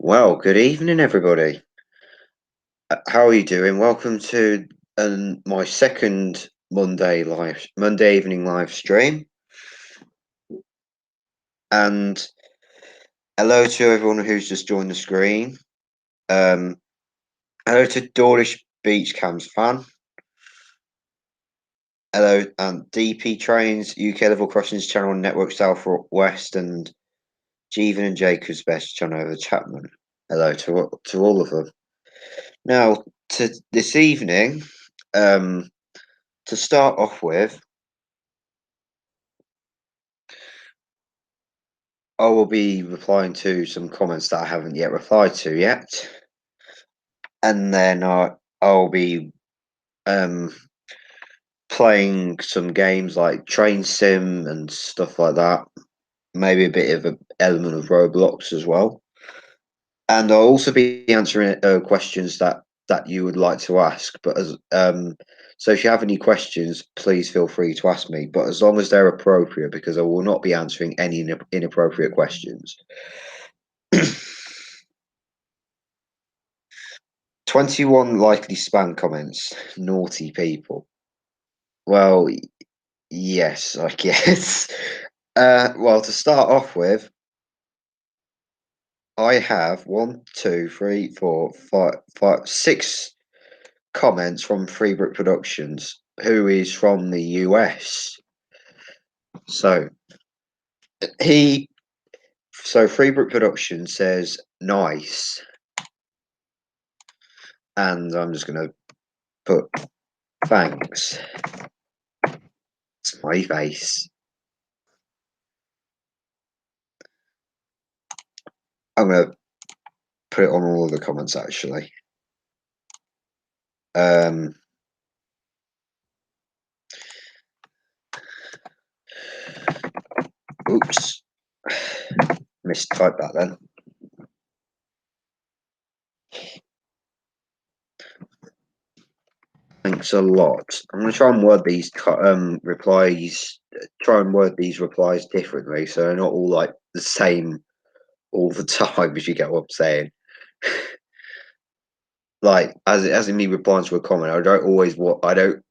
Well, good evening, everybody. How are you doing? Welcome to my second Monday evening live stream, and hello to everyone who's just joined the screen. Um, Hello to Dawlish Beach Cams fan. Hello, and DP Trains UK Level Crossings channel on Network South West and Jeevan and Jacob's Best channel over Chapman. Hello to all of them. Now, to this evening, to start off with. I will be replying to some comments that I haven't yet replied to yet, and then I'll be um, playing some games like Train Sim and stuff like that. Maybe a bit of an element of Roblox as well, and I'll also be answering questions that you would like to ask. But so if you have any questions, please feel free to ask me. But as long as they're appropriate, because I will not be answering any inappropriate questions. 21 likely spam comments. Naughty people. Well, yes, I guess. Well, to start off with, I have one, two, three, four, five, six comments from Freebrick Productions, who is from the US. So he, so Freebrick Productions says nice, and I'm just gonna put thanks. It's my face. I'm gonna put it on all of the comments actually. Um, Oops, mistyped that then. Thanks a lot. I'm going to try and word these replies. Try and word these replies differently, so they're not all like the same all the time. If you get what I'm saying. Like as in me replying to a comment, I don't always what I don't.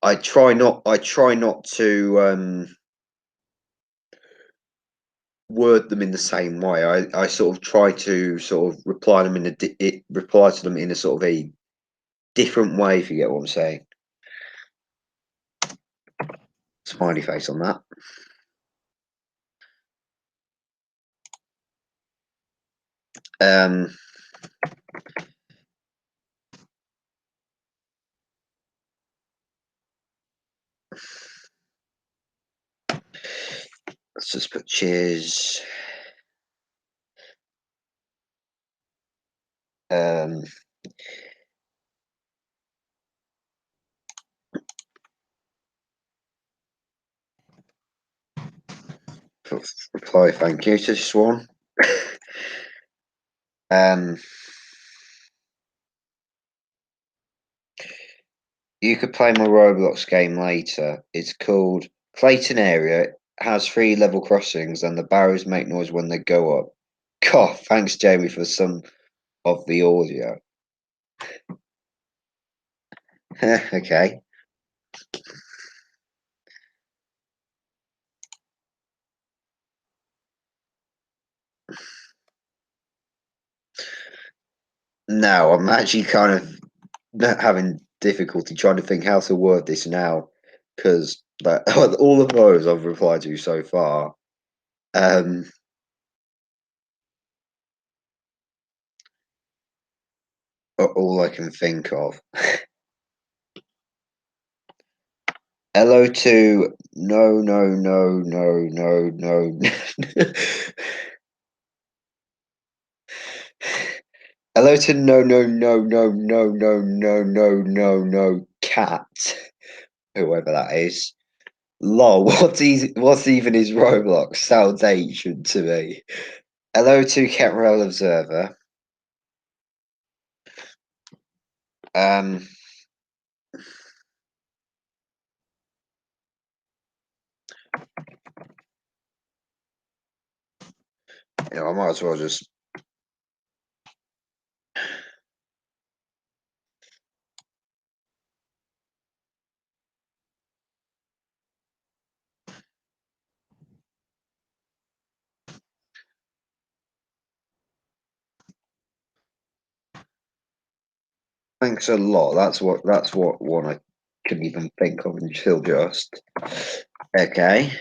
I try not. I try not to word them in the same way. I sort of try to sort of reply them in reply to them in a sort of a different way. If you get what I'm saying. Smiley face on that. Um, let's just put cheers. Um, reply thank you to Swan. um, you could play my Roblox game later. It's called Clayton Area. It has 3 level crossings, and the barrows make noise when they go up. God, thanks, Jamie, for some of the audio. Okay. Now, I'm actually kind of having difficulty trying to think how to word this now because all of those I've replied to so far. Um, are all I can think of. Hello to no. Hello to no cat, whoever that is. Lol, what's even his Roblox? Sounds ancient to me. Hello to Ketrel Observer. Um, I might as well just Thanks a lot. That's what one I couldn't even think of until just. Okay.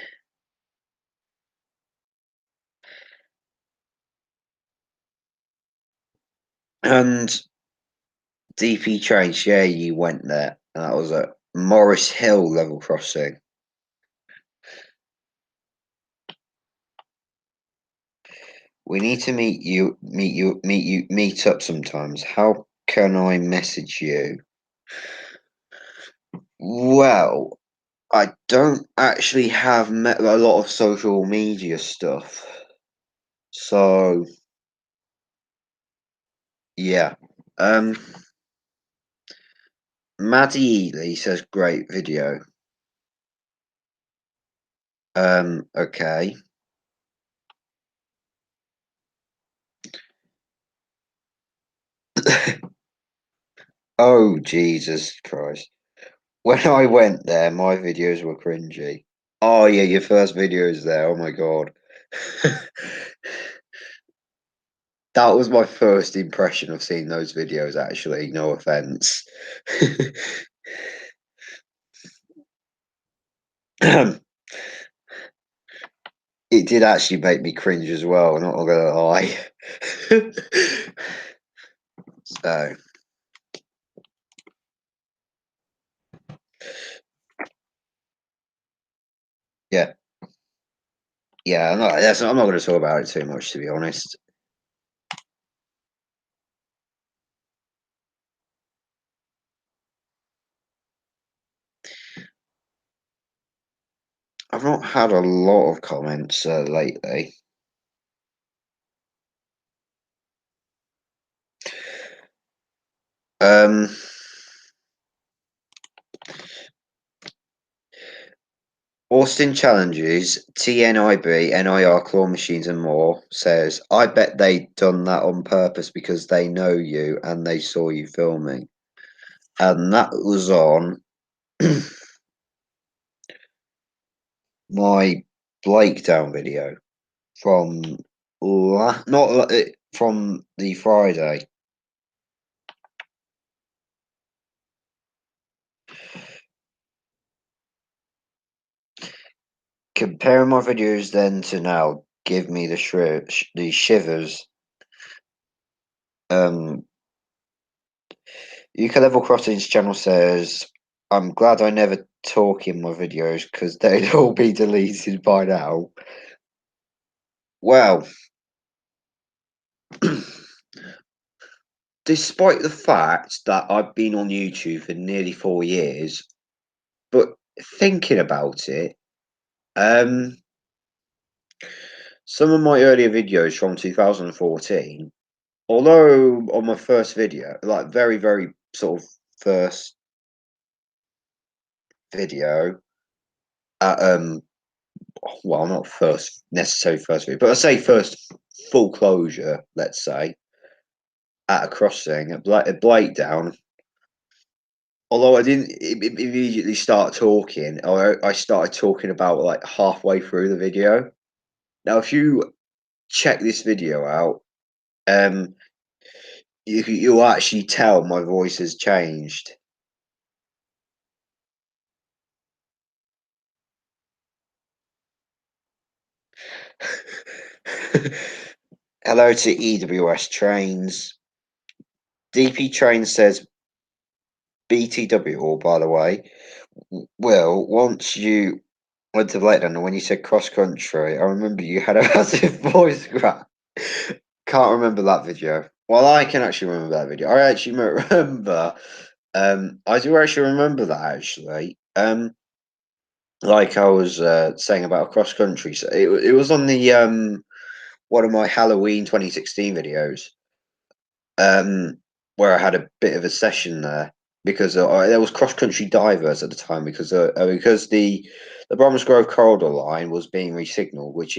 And DP Trains, yeah, you went there. And that was at Morris Hill level crossing. We need to meet up sometimes. How can I message you? Well, I don't actually have a lot of social media stuff. So, yeah. Um, Maddie Ely says great video. Okay. Oh, Jesus Christ. When I went there, my videos were cringy. Oh, yeah, your first videos there. Oh, my God. That was my first impression of seeing those videos, actually. No offense. It did actually make me cringe as well, not gonna lie. So, yeah. Yeah, I'm not gonna talk about it too much, to be honest. I've not had a lot of comments lately. Um, Austin Challenges, TNIB, NIR claw machines and more says, I bet they done that on purpose because they know you and they saw you filming. And that was on my Blakedown video from from the Friday. Comparing my videos then to now give me the shivers. Um, UK Level Crossings channel says, I'm glad I never talk in my videos because they'd all be deleted by now. Well, despite the fact that I've been on YouTube for nearly 4 years, but thinking about it, um, some of my earlier videos from 2014, although on my first video, like very, very sort of first video, at, well, not first necessarily first video, but I say first full closure, let's say, at a crossing at Blakedown. Although I didn't immediately start talking, I started talking about like halfway through the video. Now, if you check this video out, um, you'll actually tell my voice has changed. Hello to EWS Trains. DP Train says BTW, all by the way. Will, once you went to Blakedown and when you said cross country, I remember you had a massive voice crack. Can't remember that video. Well, I can actually remember that video. I actually remember. I do actually remember that actually. Like I was saying about cross country. So it was on the one of my Halloween 2016 videos. Um, where I had a bit of a session there because there was cross country divers at the time because the Bromsgrove corridor line was being resignalled, which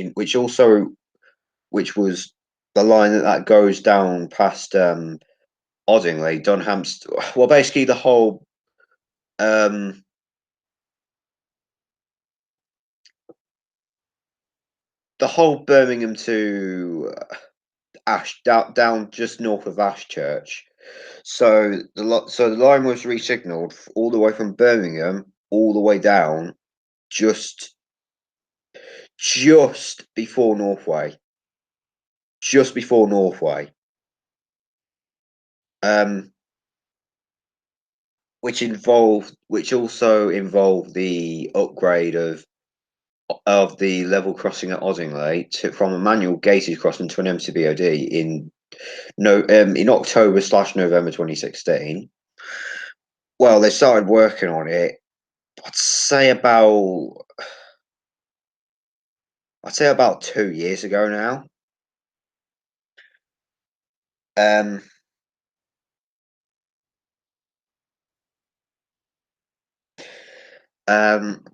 was the line that goes down past Oddingly, Dunhamston. Well, basically um, the whole Birmingham to Ash down just north of Ashchurch. So the line was re-signalled all the way from Birmingham all the way down just before Northway. Just before Northway. Which also involved the upgrade of the level crossing at Oddingley from a manual gated crossing to an MCBOD in October/November 2016. Well, they started working on it. I'd say about 2 years ago now. Um, um,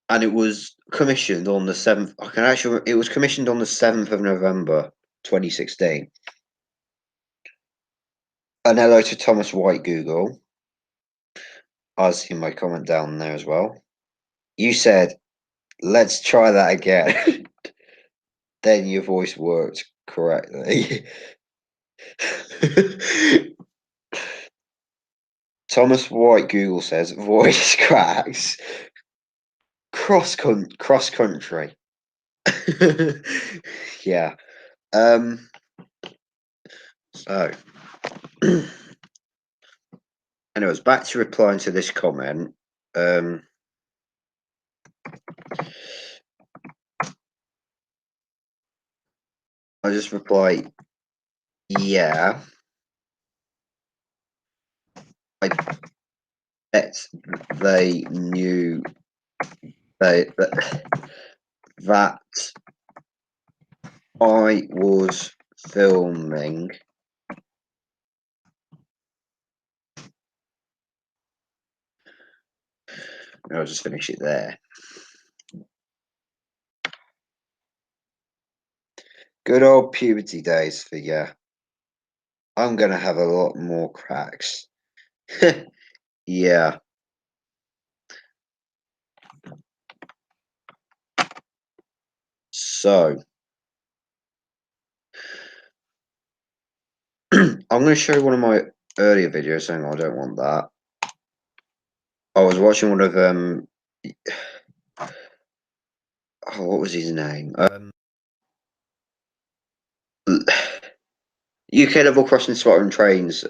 and it was commissioned on the 7th. It was commissioned on the 7th of November 2016. And hello to Thomas White Google. I was in my comment down there as well. You said, let's try that again. Then your voice worked correctly. Thomas White Google says, voice cracks. Cross country. Yeah. So anyways, back to replying to this comment. I just reply, yeah. I bet they knew that I was filming. I'll just finish it there. Good old puberty days for you. I'm gonna have a lot more cracks. Yeah. So I'm going to show you one of my earlier videos saying I don't want that. I was watching one of what was his name? UK level crossing spotter and trains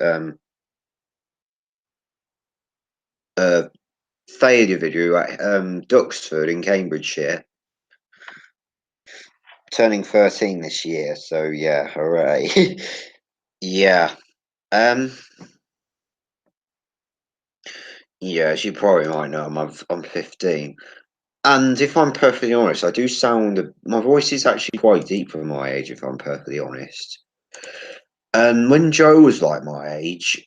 failure video at Duxford in Cambridgeshire. Turning 13 this year, so yeah, hooray. Yeah. Yeah, as you probably might know, I'm 15. And if I'm perfectly honest, I do sound my voice is actually quite deep for my age, if I'm perfectly honest. And when Joe was like my age,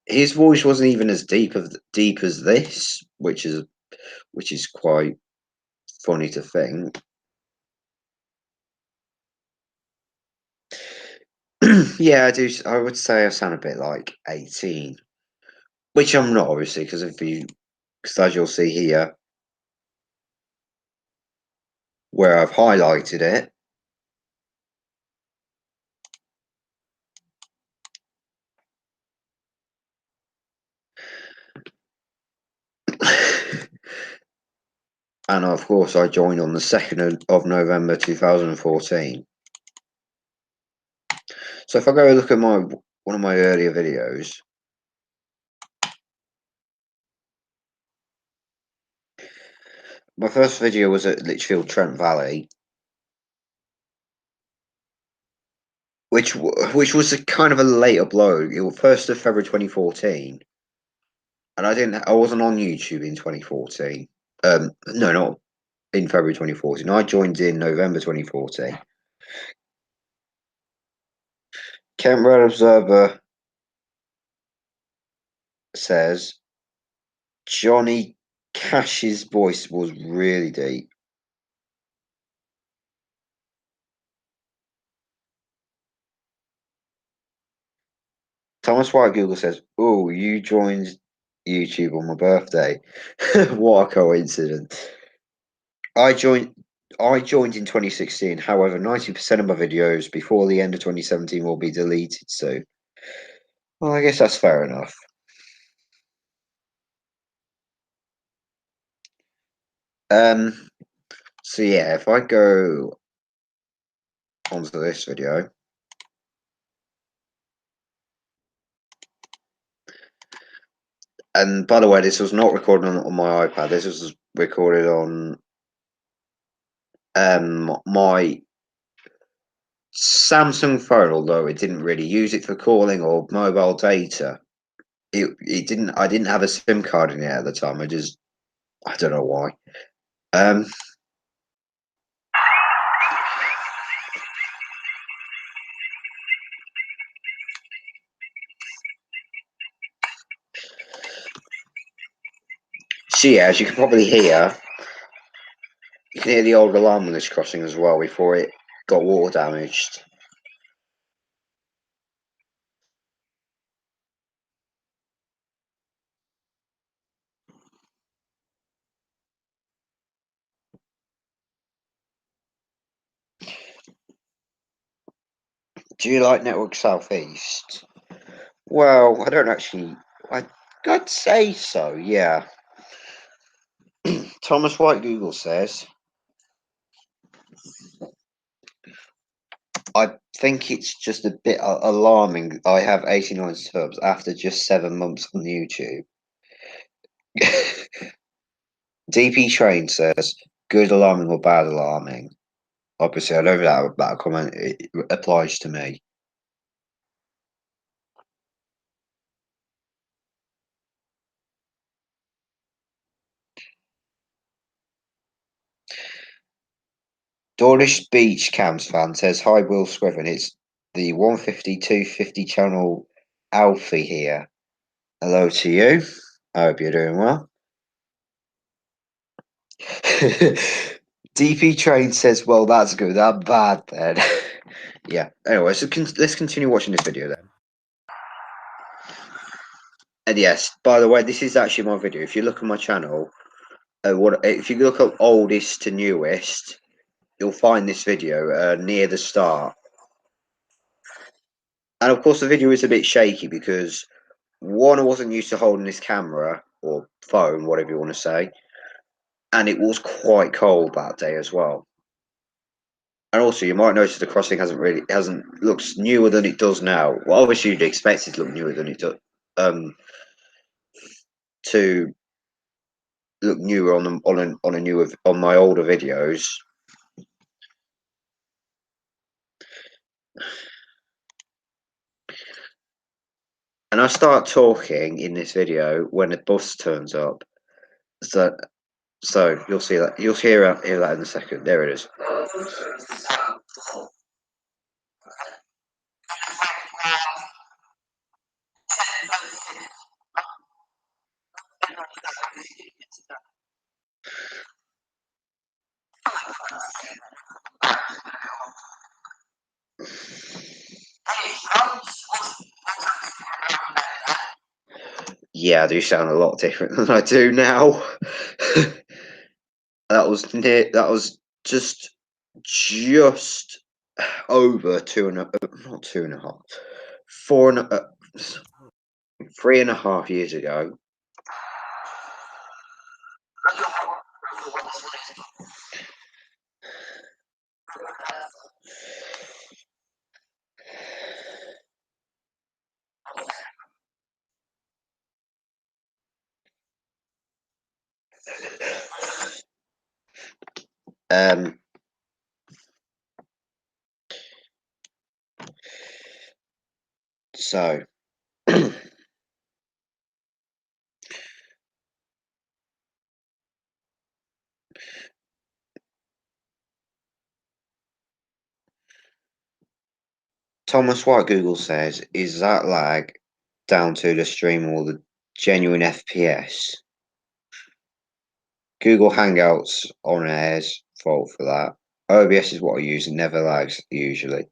his voice wasn't even as deep as this, which is quite funny to think. Yeah, I do. I would say I sound a bit like 18, which I'm not, obviously, because as you'll see here, where I've highlighted it. And of course, I joined on the 2nd of November 2014. So if I go look at one of my earlier videos, my first video was at Lichfield Trent Valley, which was a kind of a late upload. It was 1st of February 2014, and I wasn't on YouTube in 2014. No, not in February 2014. I joined in November 2014. Kent Road Observer says Johnny Cash's voice was really deep. Thomas White Google says, "Oh, you joined YouTube on my birthday. What a coincidence." I joined I joined in 2016. However, 90% of my videos before the end of 2017 will be deleted soon. Well, I guess that's fair enough. Um, so yeah, if I go onto this video, and by the way, this was not recorded on my iPad. This was recorded on my Samsung phone, although it didn't really use it for calling or mobile data. It didn't. I didn't have a SIM card in it at the time. I don't know why. Um, so yeah, as you can probably hear, you can hear the old alarm on this crossing as well before it got water damaged. Do you like Network Southeast? Well, I don't actually. I'd say so. Yeah. Thomas White Google says, I think it's just a bit alarming. I have 89 subs after just 7 months on YouTube. DP Train says, good alarming or bad alarming? Obviously, I know that comment it applies to me. Dawlish Beach Cams fan says, hi, Will Scriven. It's the 150 channel Alfie here. Hello to you. I hope you're doing well. DP Train says, well, that's good. That's bad then. Yeah. Anyway, so let's continue watching this video then. And yes, by the way, this is actually my video. If you look at my channel, if you look up oldest to newest, you'll find this video near the start. And of course, the video is a bit shaky because one, I wasn't used to holding this camera or phone, whatever you want to say, and it was quite cold that day as well. And also, you might notice the crossing hasn't looks newer than it does now. Well, obviously, you'd expect it to look newer than it does. To look newer on my older videos. And I start talking in this video when a bus turns up. So you'll see that hear that in a second. There it is. Yeah, I do sound a lot different than I do now. That was just over not 2.5, 3.5 years ago. Um, so Thomas White Google says, is that lag down to the stream or the genuine FPS? Google Hangouts on air's fault for that. OBS is what I use and never lags usually.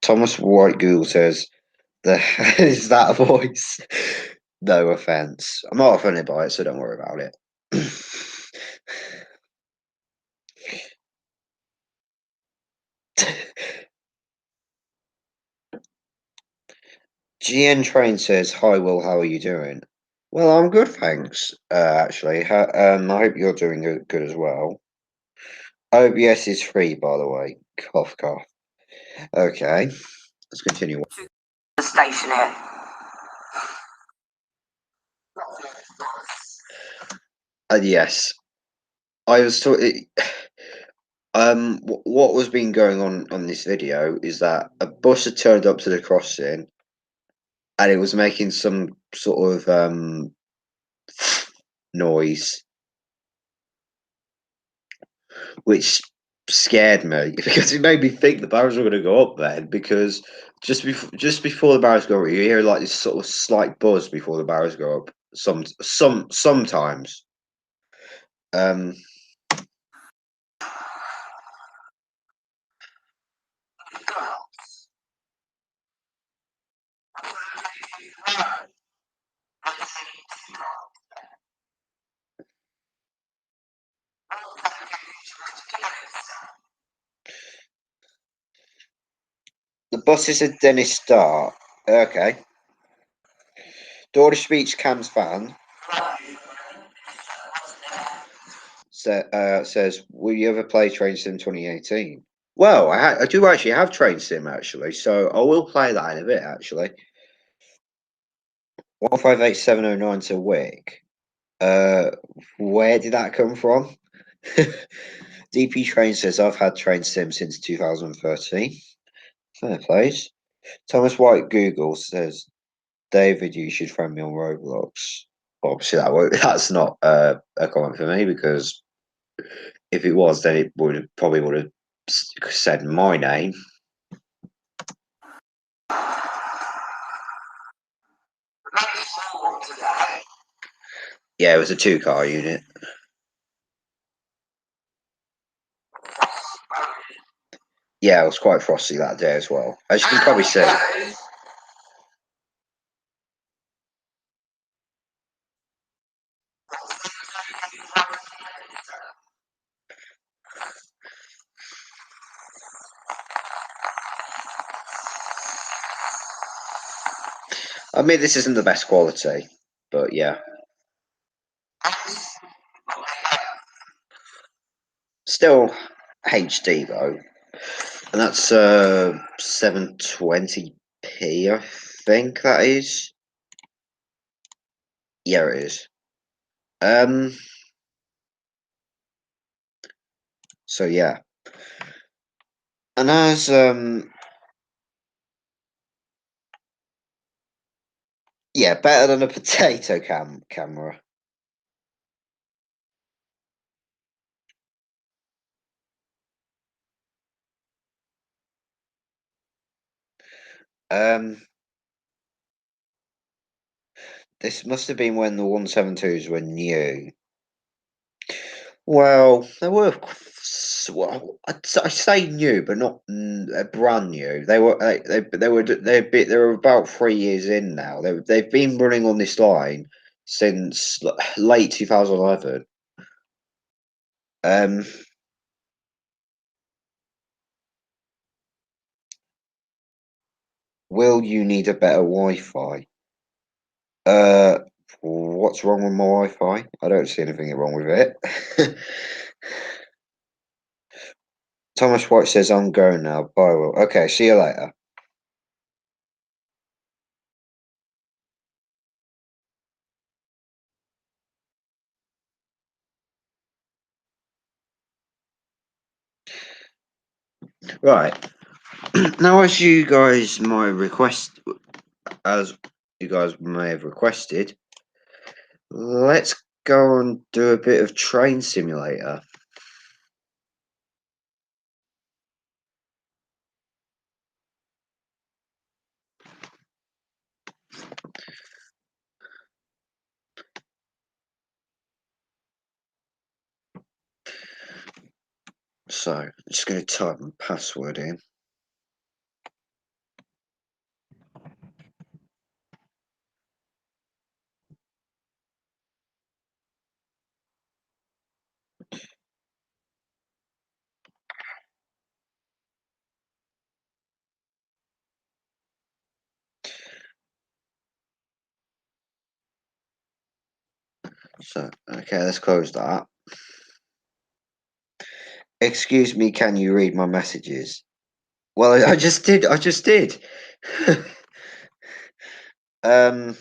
Thomas White Google says, is that a voice? No offense. I'm not offended by it, so don't worry about it. GN Train says, "Hi Will, how are you doing?" Well, I'm good, thanks. Actually, I hope you're doing good as well. OBS is free, by the way. Cough, cough. Okay, let's continue. The station here. Yes, I was talking. What was been going on this video is that a bus had turned up to the crossing, and it was making some sort of noise, which scared me because it made me think the barrels were going to go up then. Because just before the barrels go up, you hear like this sort of slight buzz before the barrels go up. Sometimes. Um, the bus is a Dennis Starr. Okay. Dawlish Beach Cams fan says, "Will you ever play Train Sim 2018?" Well, I do actually have Train Sim actually, so I will play that in a bit actually. 158709 to Wick. Where did that come from? DP Train says, "I've had Train Sim since 2013. Fair place. Thomas White Google says, "David, you should friend me on Roblox." Obviously, that's not a comment for me, because if it was, then it probably would have said my name. Yeah, it was a 2-car unit. Yeah, it was quite frosty that day as well, as you can probably see. I mean, this isn't the best quality, but yeah. Still HD though. And that's 720p, I think that is. Yeah, it is. So yeah. And as yeah, better than a potato camera. Um this must have been when the 172s were new. Well, they were. Well, I say new, but not brand new. They were about 3 years in now. They've been running on this line since late 2011. Um, will you need a better Wi-Fi? Uh, what's wrong with my Wi-Fi? I don't see anything wrong with it. Thomas White says, "I'm going now. Bye, Will." Okay, see you later. Right. Now, as you guys may have requested, let's go and do a bit of Train Simulator. So, I'm just going to type my password in. So, okay, let's close that. Excuse me, can you read my messages? Well, I just did. I just did. um,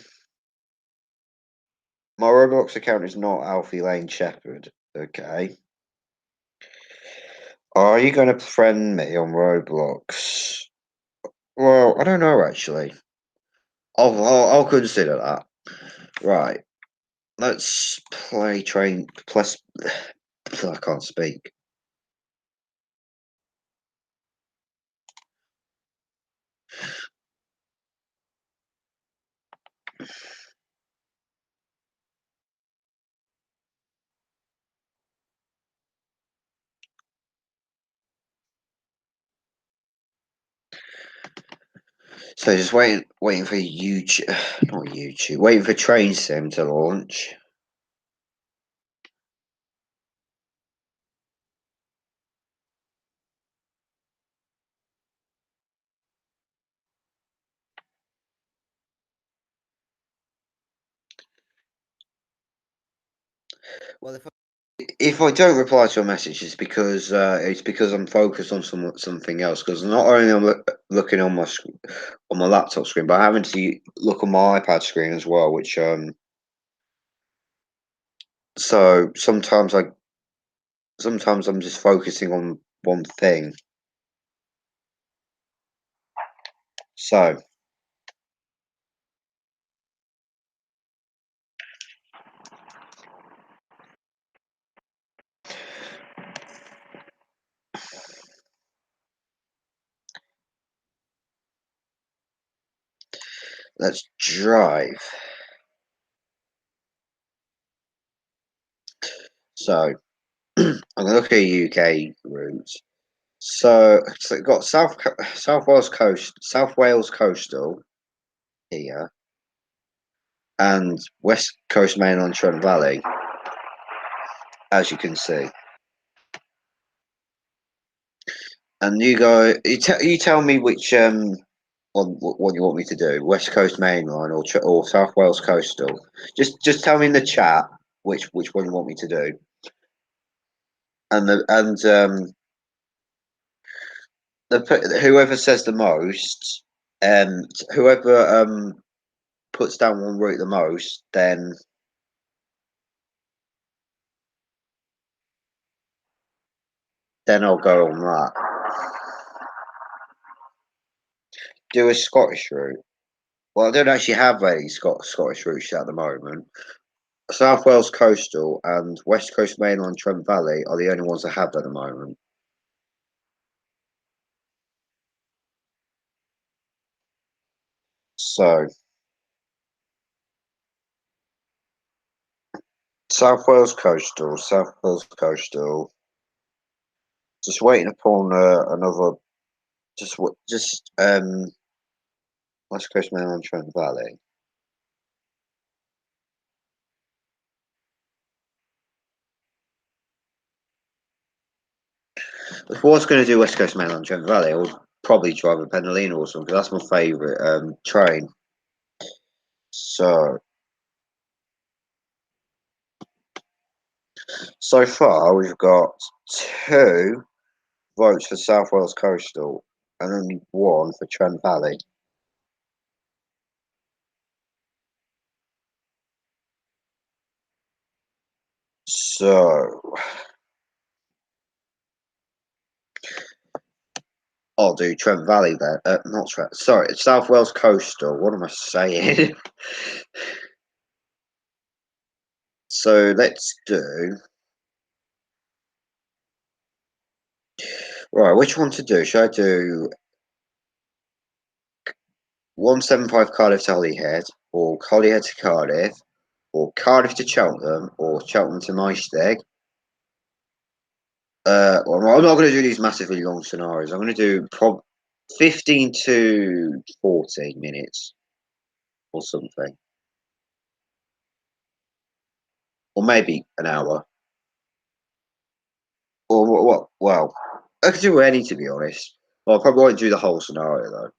my Roblox account is not Alfie Lane Shepherd. Okay. Are you going to friend me on Roblox? Well, I don't know actually. I'll consider that. Right. Let's play train. Plus, I can't speak. So just waiting for YouTube, not YouTube, waiting for Train Sim to launch. Well, if I don't reply to a message, it's because I'm focused on something else. Because not only I'm looking on on my laptop screen, but I'm having to look on my iPad screen as well. Which so sometimes I'm just focusing on one thing. So let's drive. So I'm gonna look at UK routes. So it's got South Wales coastal here, and West Coast mainland Trent Valley, as you can see. And you tell me which what you want me to do, West Coast mainline or South Wales coastal. Just tell me in the chat which one you want me to do, and whoever says the most, whoever puts down one route the most, then I'll go on that. Do a Scottish route. Well, I don't actually have any Scottish routes at the moment. South Wales coastal and West Coast mainland Trent Valley are the only ones I have at the moment. So South Wales coastal. Just waiting upon another. Just West Coast mainland Trent Valley. If I was going to do West Coast mainland Trent Valley, I would probably drive a Penalina or something. That's my favourite train. So far we've got two votes for South Wales Coastal and only one for Trent Valley. So I'll do Trent Valley then. Not Trent. Sorry, South Wales Coastal. What am I saying? So let's do. Right, which one to do? Should I do 175 Cardiff to Holyhead, or Holyhead to Cardiff, or Cardiff to Cheltenham, or Cheltenham to Maesteg? Well, I'm not going to do these massively long scenarios. I'm going to do 15 to 14 minutes or something, or maybe an hour, or what? Well, I could do any to be honest. Well, I probably won't do the whole scenario though.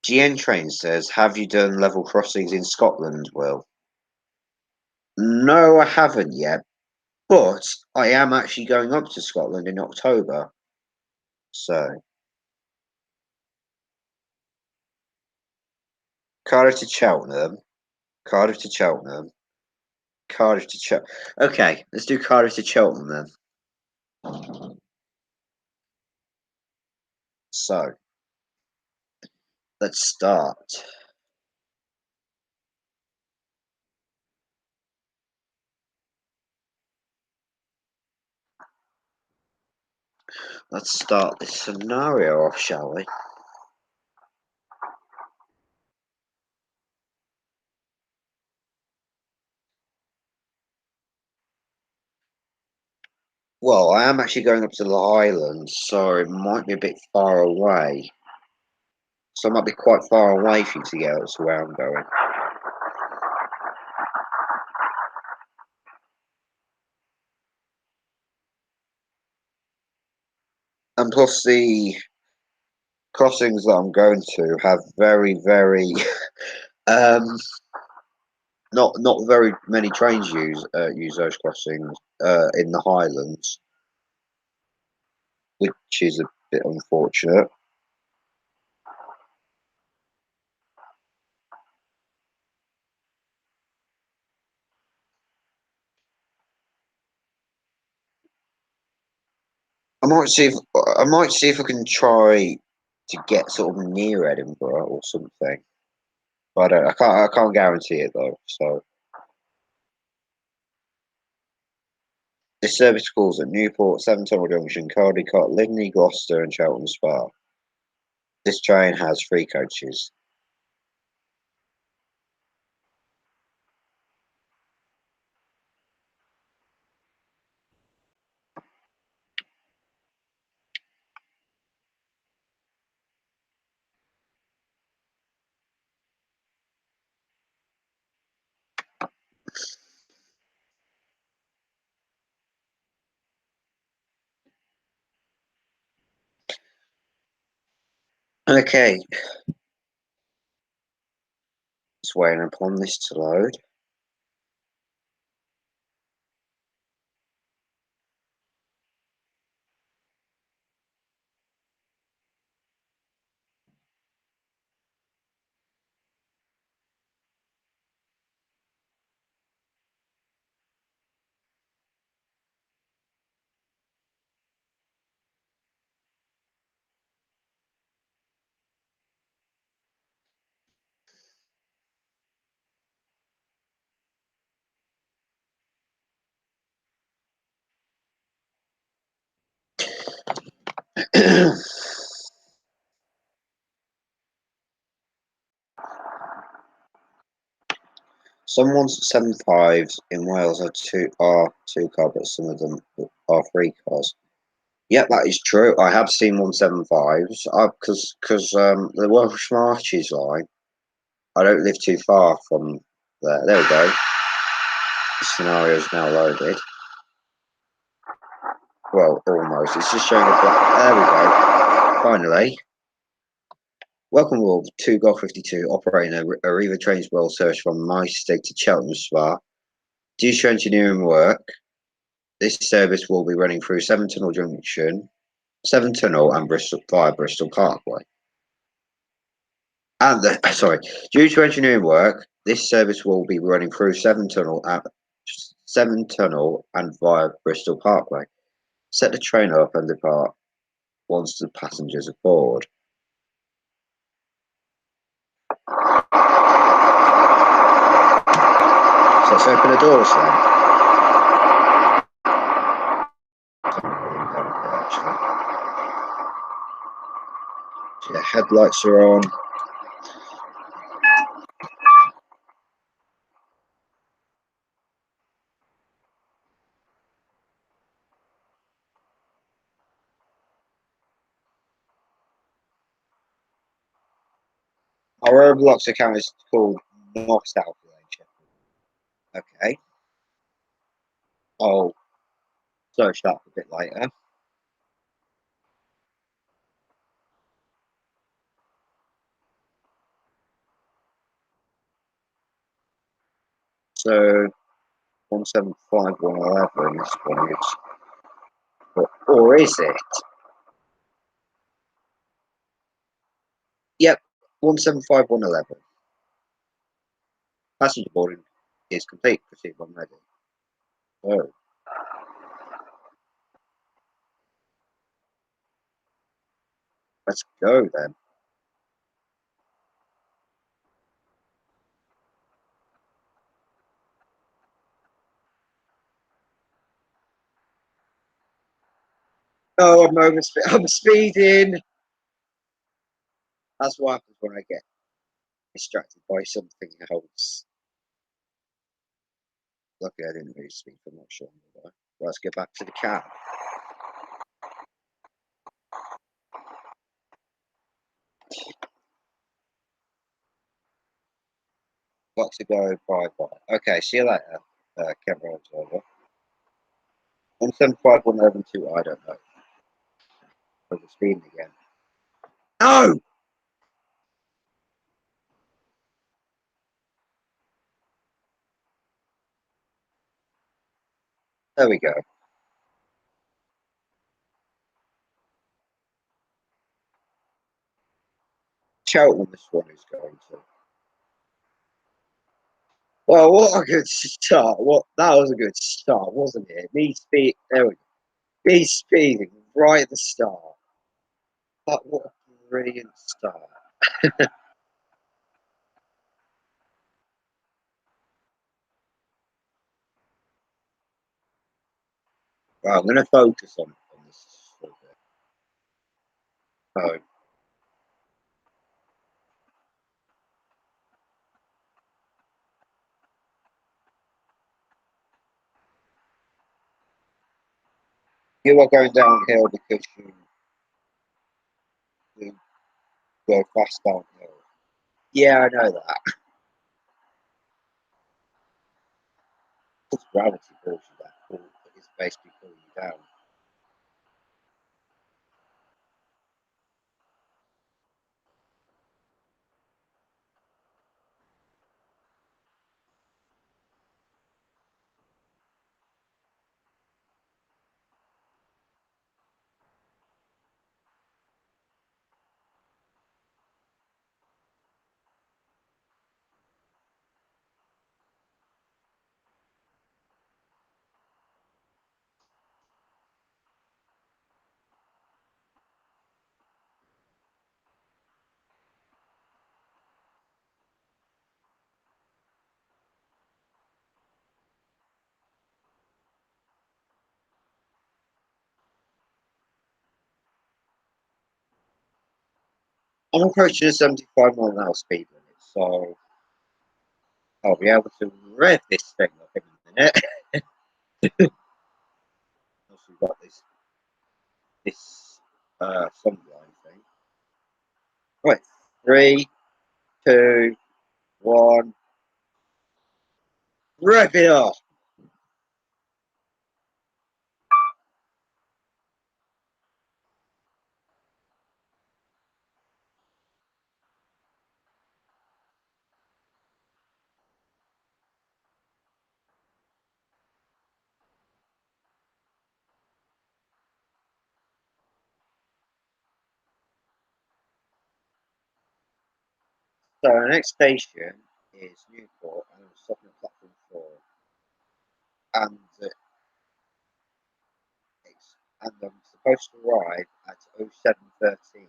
GN Train says, have you done level crossings in Scotland, Will? No, I haven't yet, but I am actually going up to Scotland in October. So, Cardiff to Cheltenham, Cardiff to Cheltenham, Cardiff to Cheltenham. Okay, let's do Cardiff to Cheltenham then. So, let's start. Let's start this scenario off, shall we? Well, I am actually going up to the Highlands, so it might be a bit far away. So it might be quite far away for you to get to where I'm going. And plus the crossings that I'm going to have very um not very many trains use those crossings in the Highlands, which is a bit unfortunate. I might see if I can try to get sort of near Edinburgh or something. But I can't guarantee it though. So this service calls at Newport, Seven Tunnel Junction, Caldicot, Ligney, Gloucester, and Cheltenham Spa. This train has 3 coaches. Okay, just waiting upon this to load. Some 175s in Wales are two car, but some of them are 3 cars. Yep, that is true. I have seen 175s. Because the Welsh Marches line. I don't live too far from there. There we go. The scenario is now loaded. Well, almost. It's just showing a black. There we go. Finally. Welcome all to Golf 52, operating a Arriva Trains World Search from my state to Cheltenham Spa. Due to engineering work, this service will be running through Seven Tunnel Junction, Seven Tunnel and Bristol via Bristol Parkway. And due to engineering work, this service will be running through Seven Tunnel and via Bristol Parkway. Set the train up and depart once the passengers are aboard. So let's open the doors then. So the headlights are on. Our Roblox account is called North South Lane. Okay. I'll search that a bit later. So 175,111. This one is, or is it? Yep, 175,111. Passenger boarding is complete. Proceed when ready. Oh, let's go then. Oh, I'm speeding. That's what happens when I get distracted by something else. Luckily, I didn't really speed for much longer. Let's get back to the cab. Got to go. Bye bye. Okay, see you later, camera observer. 175,112. I don't know. I'm speeding again. No! There we go. Cheltenham, this one is going to. Well, what a good start. What That was a good start, wasn't it? There we go. Me speeding right at the start. But what a brilliant start. Right, I'm going to focus on this for a bit. So, you are going downhill because you go fast downhill. Yeah, I know that. Because gravity pulls you down. It's basically pulling you down. I'm approaching a 75 mile an hour speed limit, so I'll be able to rev this thing up in a minute. Also, got this sunblind thing. Right, 3, 2, 1, rev it up. So the next station is Newport, and I'm stopping at platform 4. And I'm supposed to arrive at 07:13.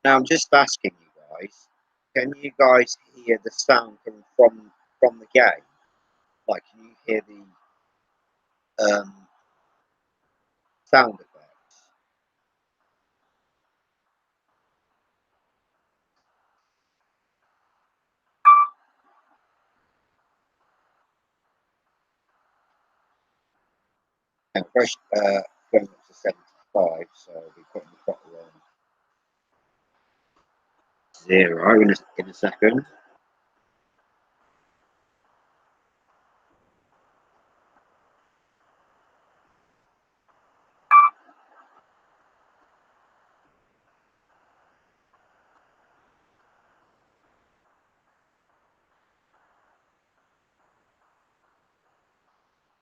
Now I'm just asking you guys, can you guys hear the sound coming from the game? Like, can you hear the sound effects? And fresh going up to 75, so I'll be putting the throttle on 0 in a second.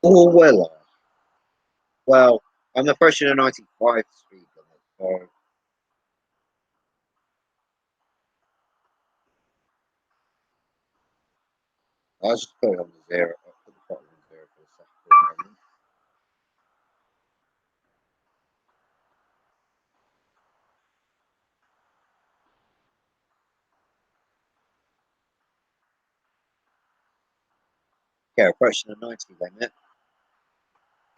Oh, well, I'm approaching a 95 speed limit, so I'll just put it on the 0. I'll put the throttle on 0 for a second for a moment. Okay, approaching the 90 limit.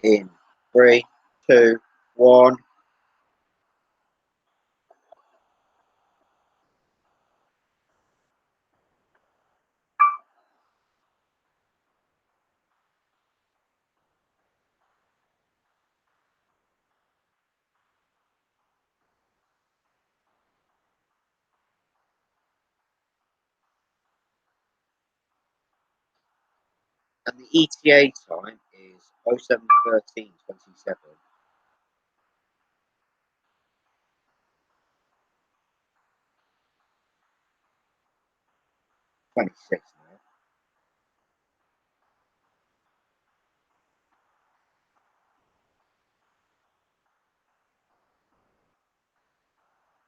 In 3, 2, 1. And the ETA time is 07:13:27. 26 now.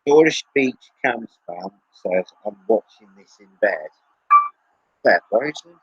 Dawlish Beach Cam Spam says, I'm watching this in bed. Fair play, isn't it?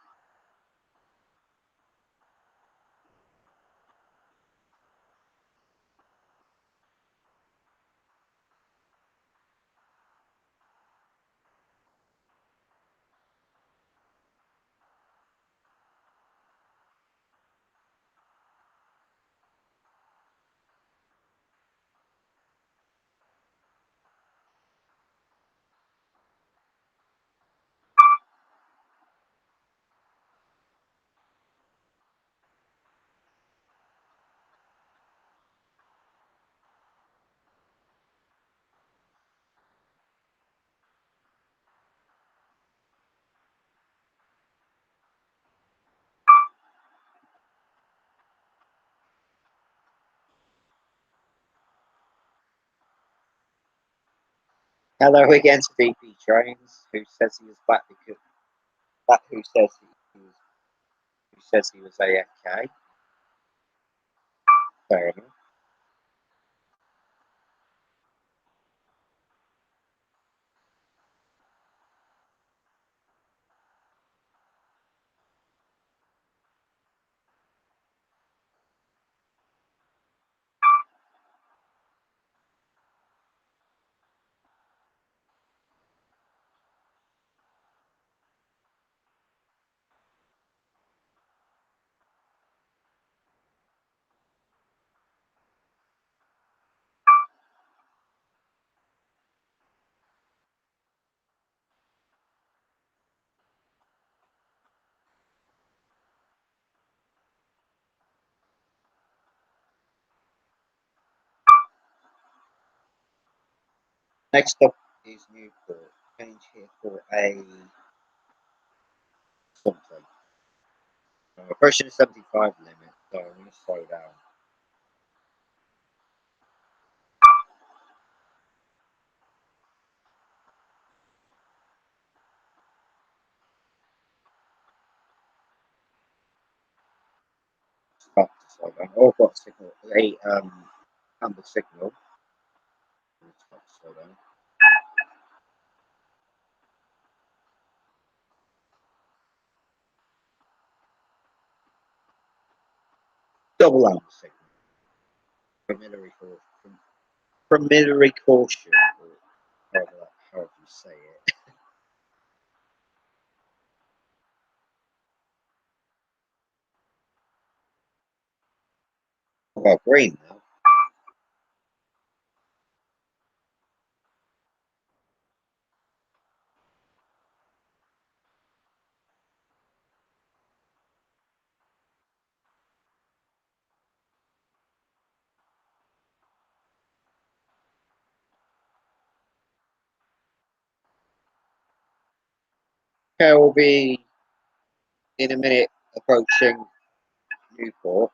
Hello again to DP Trains, who says he was back because who says he was AFK. Fair enough. Next up is Newport. Change here for a something. Approaching the 75 limit, so I'm going to slow down. Start to slow down. Oh, I've got a signal. Amber signal. Start to slow down. Double amber signal. Preliminary caution, or however you say it. About green now. Okay, we'll be in a minute approaching Newport.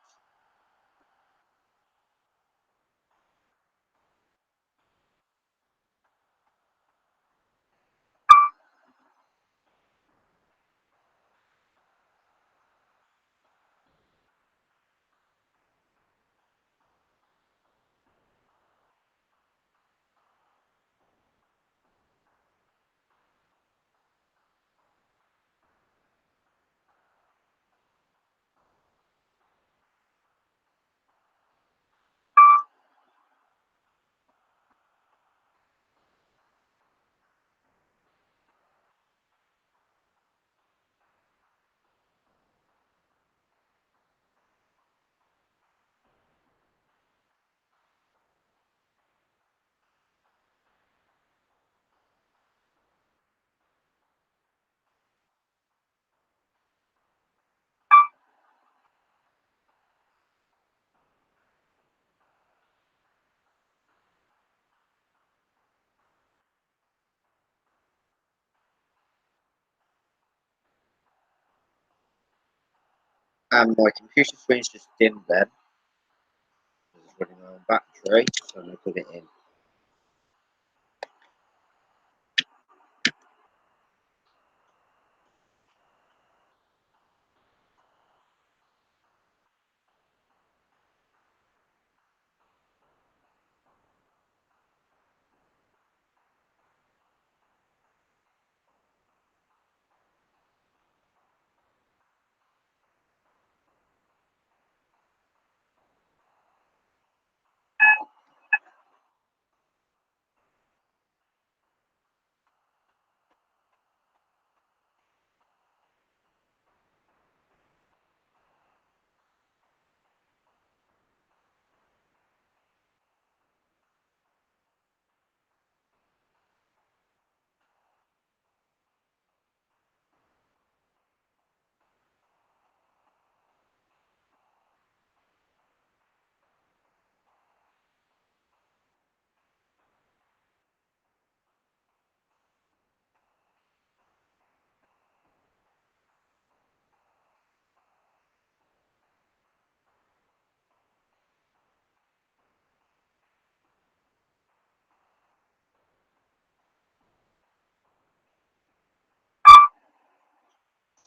And my computer screen's just dimmed then. It's running on battery, so I'm going to put it in.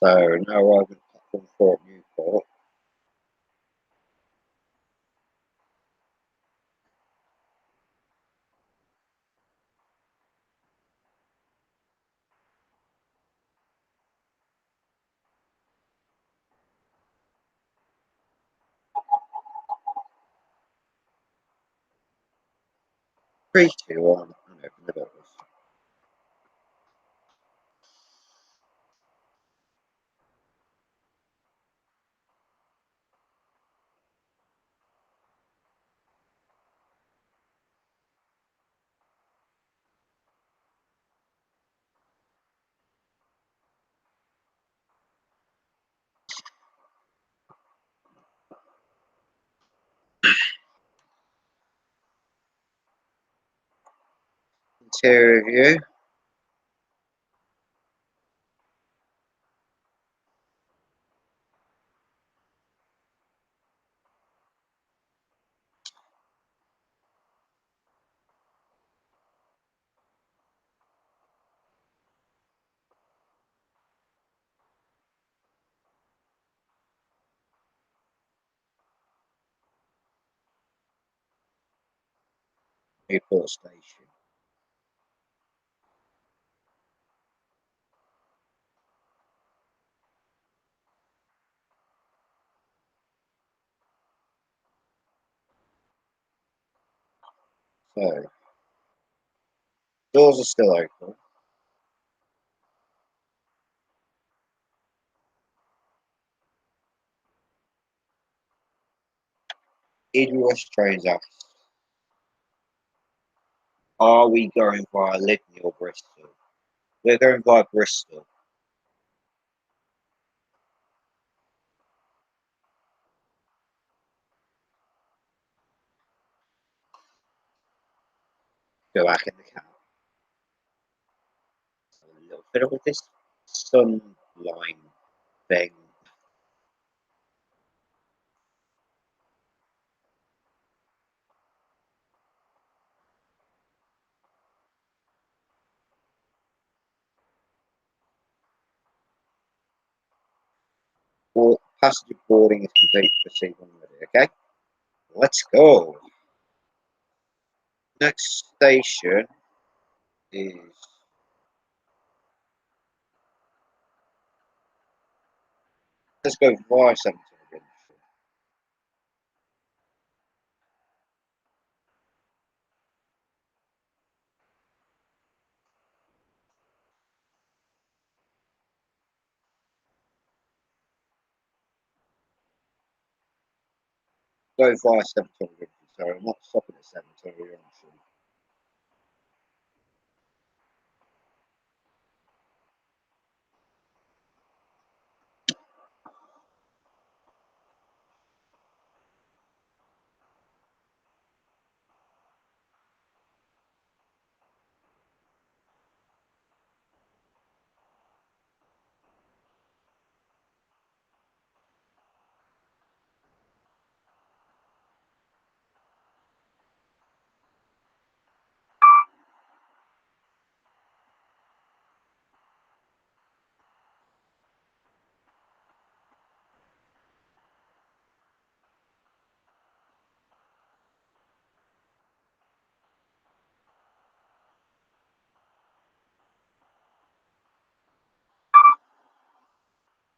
So now we're over platform 4 at Newport. Three, two, one, and open the doors. Interior view. Newport Station. So, doors are still open. Eden West trains us. Are we going via Lydney or Bristol? We're going via Bristol. Go back in the cab. A little fiddle with this. sun line thing. Or passenger boarding is complete. Proceed when ready. Okay, let's go. Next station is let's go via 17 again. Go via 17 again. Sorry, I'm not stopping at 17 again.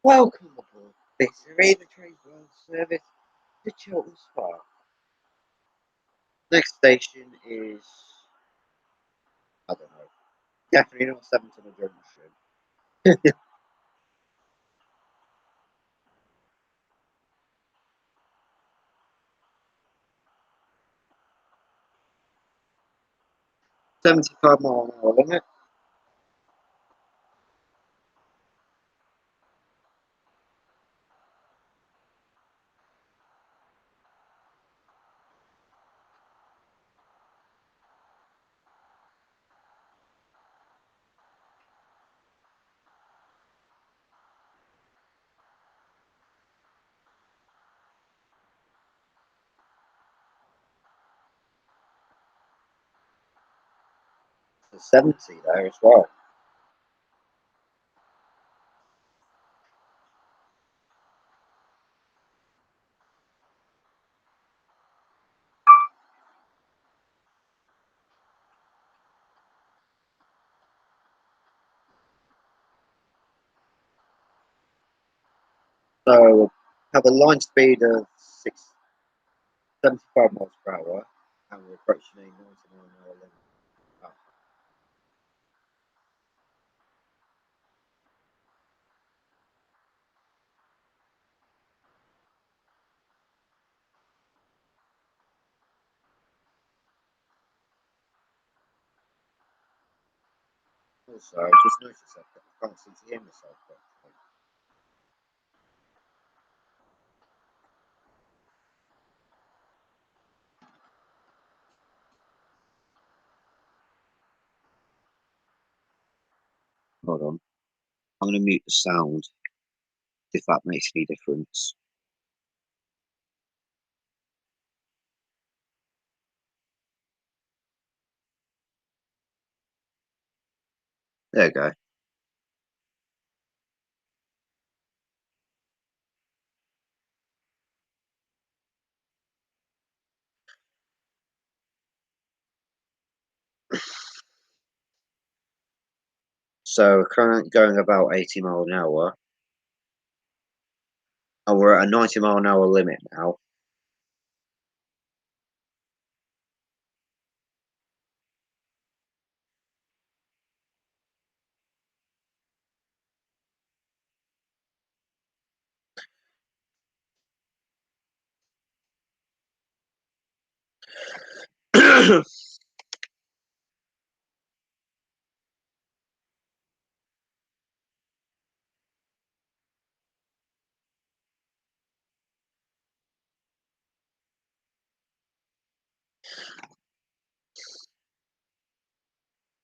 Welcome aboard this Arena Trains World Service to Chiltern Spa. Next station is, I don't know, definitely not 17 Junction. 75 mile an hour limit. The 70 there as well. So have a line speed of 75 miles per hour, and we're approaching a 99 mile limit. Oh, also, I just noticed that I can't seem to hear myself properly. Hold on. I'm going to mute the sound if that makes any difference. There we go. So we're currently going about 80 mile an hour, and we're at a 90 mile an hour limit now.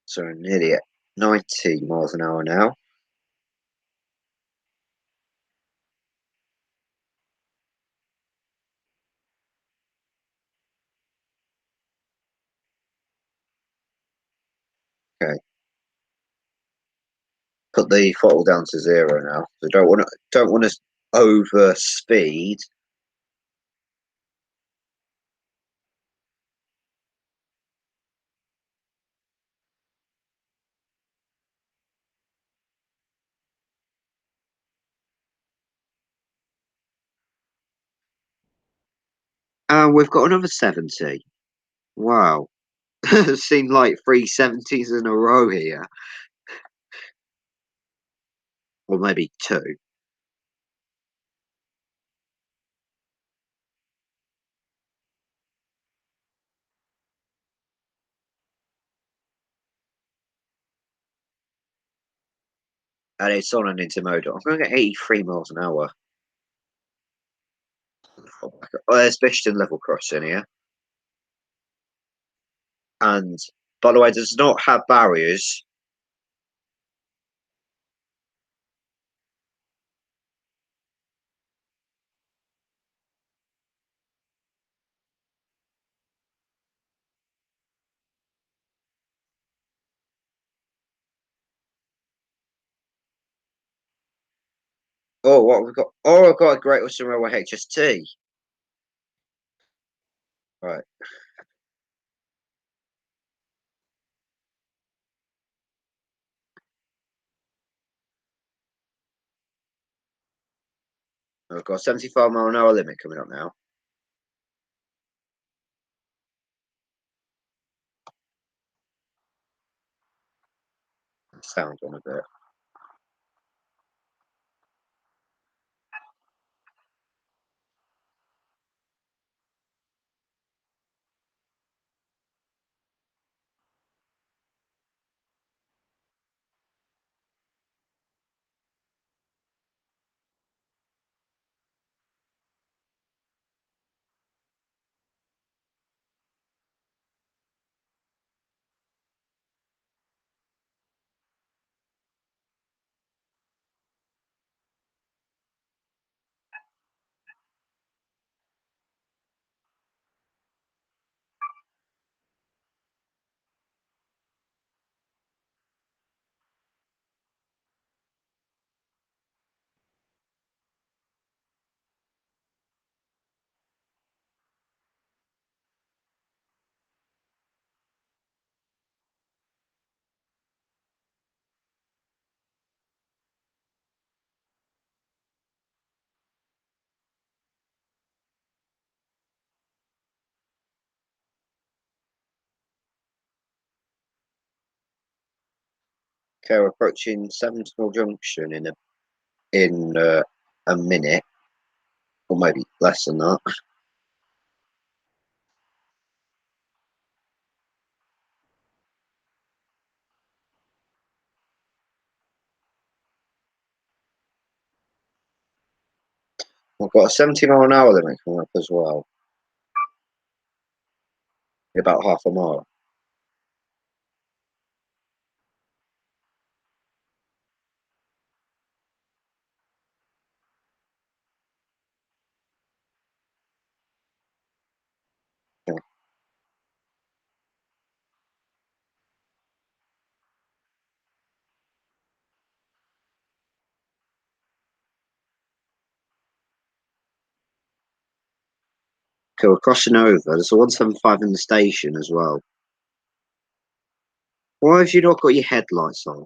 So we're nearly at 90 miles an hour now. Okay. Put the throttle down to 0 now. So don't want to over speed. And we've got another 70. Wow. Seemed like 370s in a row here. Or maybe two. And it's on an intermodal. I'm going to get 83 miles an hour. Oh, there's Bishton level crossing here. And by the way, does not have barriers. Oh, what have we got? Oh, I've got a Great Western Railway HST. Right. I've got a 75-mile-an-hour limit coming up now. Sound on a bit. Okay, we're approaching Seventh Junction in a minute, or maybe less than that. I've got a 70-mile-an-hour limit coming up as well. About half a mile. Okay. Okay, we're crossing over. There's a 175 in the station as well. Why have you not got your headlights on?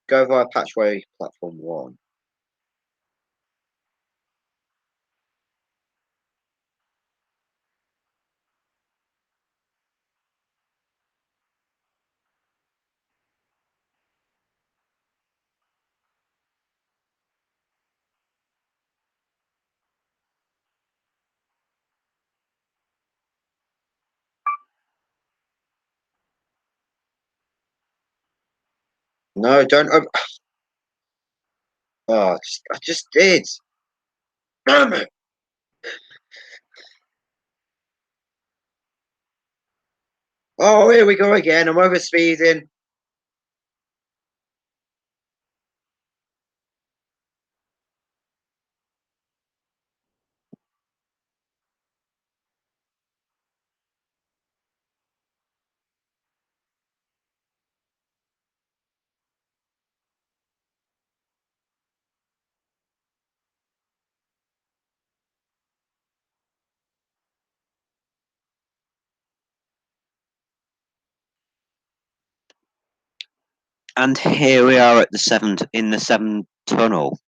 Go via Patchway Platform 1. No, don't. Oh, I just did. Damn it. Oh, here we go again. I'm over speeding. And here we are at the Severn Tunnel.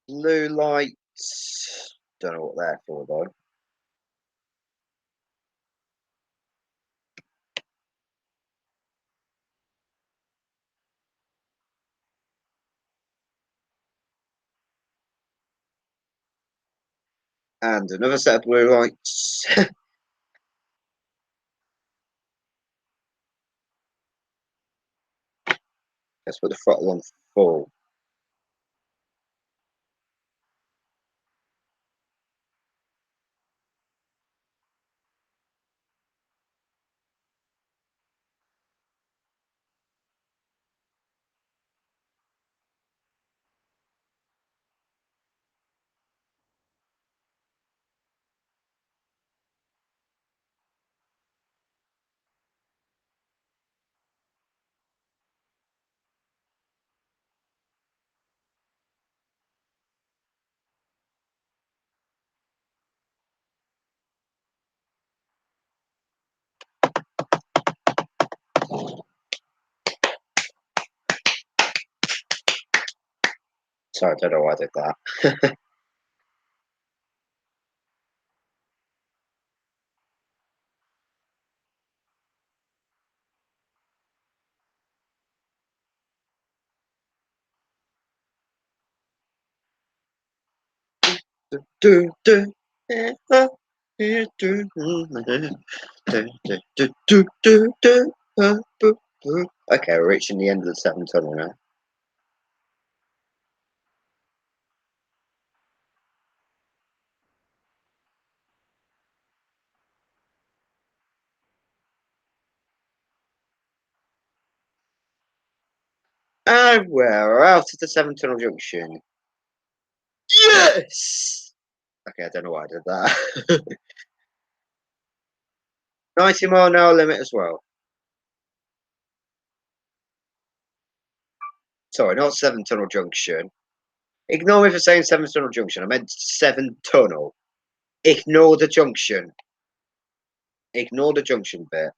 Blue lights. Don't know what they're for though. And another set of blue lights. Let's put the throttle on full. Sorry, I don't know why I did that. Okay, we're reaching the end of the Severn Tunnel now. And we're out of the Severn Tunnel Junction. Yes! Okay, I don't know why I did that. 90-mile-an-hour limit as well. Sorry, not Severn Tunnel Junction. Ignore me for saying Severn Tunnel Junction. I meant Severn Tunnel. Ignore the junction. Ignore the junction bit.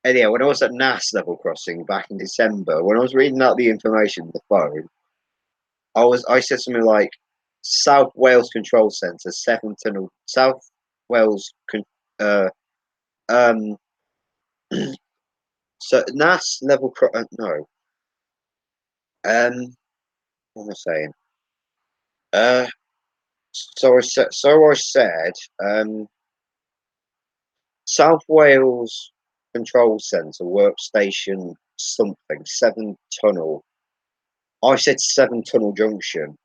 And yeah, when I was at NAS level crossing back in December, when I was reading out the information on the phone, I said something like South Wales Control Centre, Severn Tunnel, South Wales, uh, um, so NAS level no, what am I saying? Uh, so I said, um, South Wales Control Centre Workstation something 7 tunnel. I said 7 tunnel junction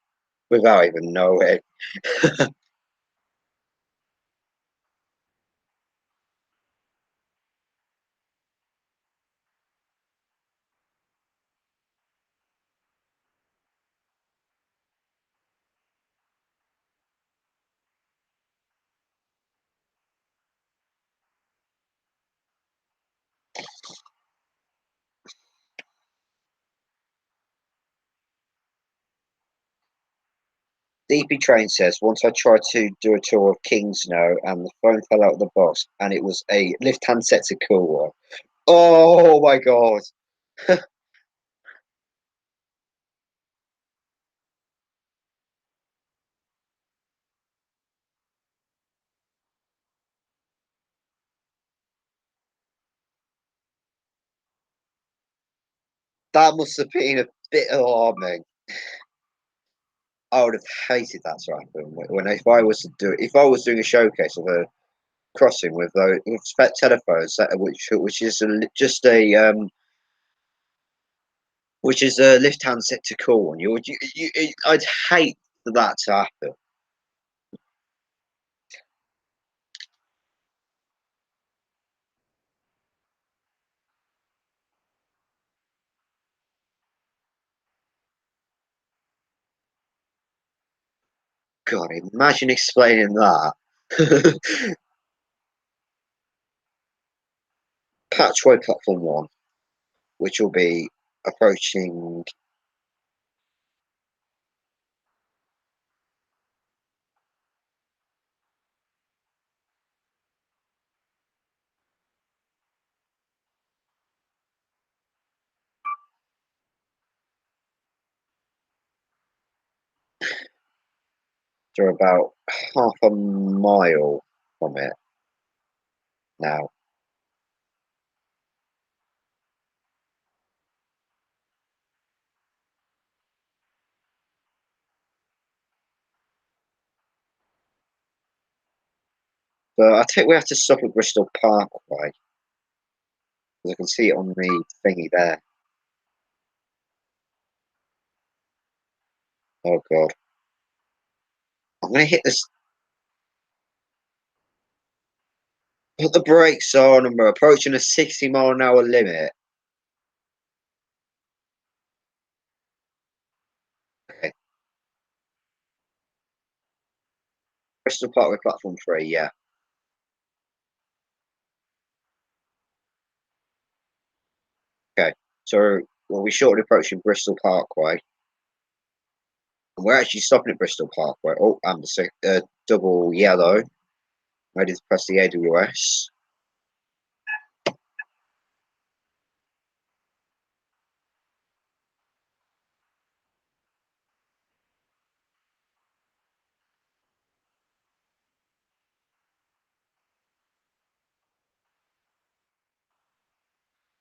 without even knowing. DP Train says, once I tried to do a tour of Kingsnow and the phone fell out of the box and it was a lift handset to cool one. Oh my god. That must have been a bit alarming. I would have hated that to happen when if I was to do if I was doing a showcase of a crossing with those with telephones which is just a which is a lift handset to call on I'd hate for that to happen. God, imagine explaining that. Patchway Platform 1, which will be approaching to about half a mile from it now. But I think we have to stop at Bristol Parkway because I can see it on the thingy there. Oh god. I'm gonna hit this put the brakes on and we're approaching a 60-mile-an-hour limit. Okay. Bristol Parkway Platform 3, yeah. Okay. So we'll be shortly approaching Bristol Parkway. And we're actually stopping at Bristol Parkway. Oh, and the double yellow. Ready to press the AWS.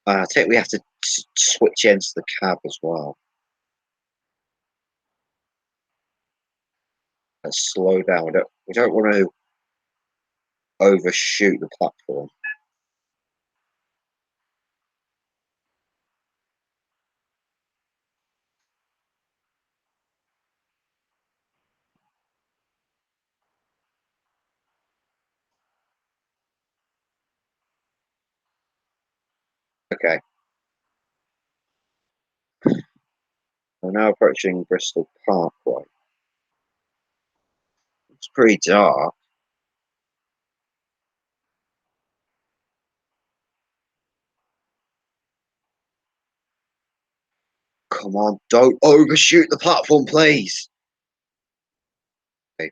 I think we have to switch ends to the cab as well. Let's slow down. We don't want to overshoot the platform. Okay. We're now approaching Bristol Parkway. It's pretty dark. Come on, don't overshoot the platform, please. Okay.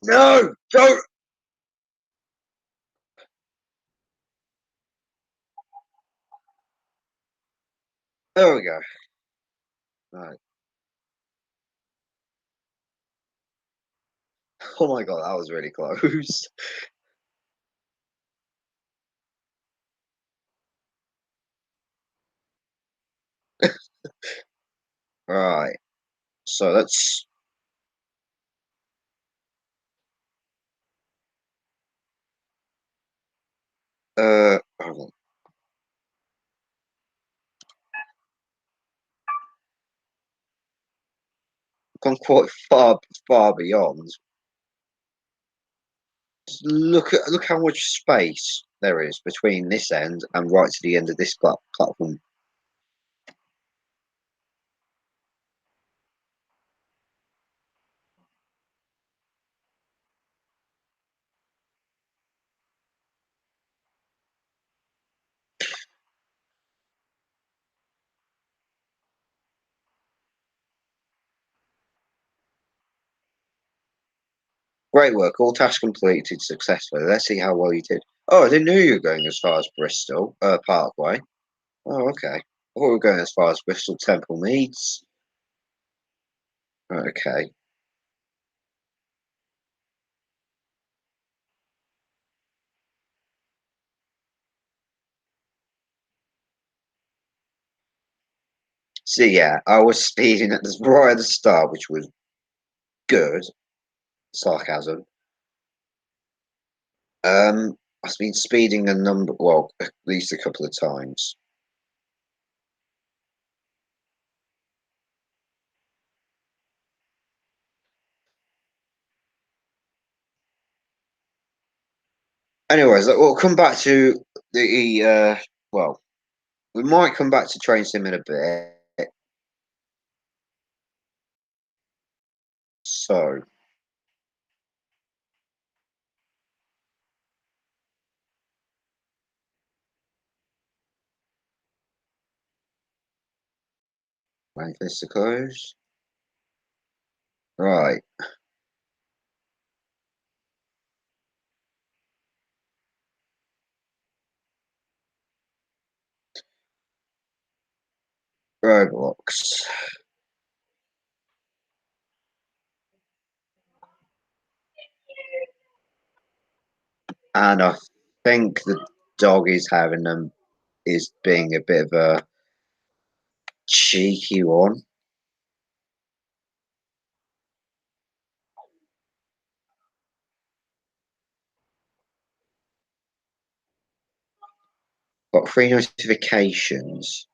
No, don't. There we go. Right. Oh my god, that was really close. Right. So let's Hold on. Gone quite far beyond. Look how much space there is between this end and right to the end of this platform. Great work. All tasks completed successfully. Let's see how well you did. Oh, I didn't know you were going as far as Bristol Parkway. Oh, okay. I thought we were going as far as Bristol Temple Meads. Okay. So yeah, I was speeding at the right at the start, which was good. Sarcasm. I've been speeding well, at least a couple of times. Anyways, we'll come back to the well, we might come back to Train Sim in a bit. So, wait for this to close. Right. Roblox. And I think the dog is having them is being a bit of a cheeky one. Got 3 notifications.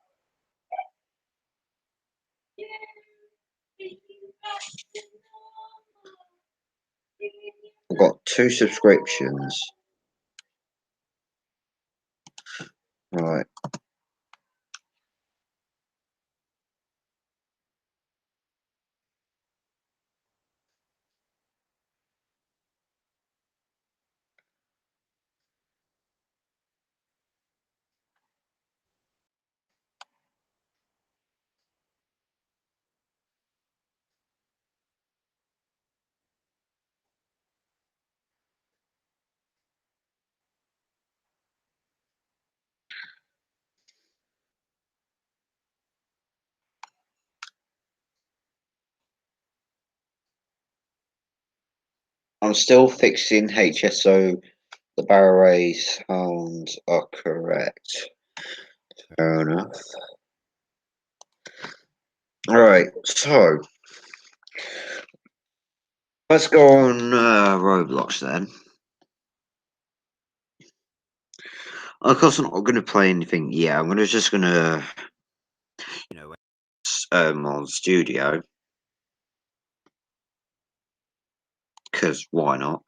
I've got 2 subscriptions. Right. I'm still fixing HSO. The barrel race sounds are correct. Fair enough. Alright, so let's go on Roblox then. Of course, I'm not going to play anything yet. I'm just going to, on Studio. Because why not?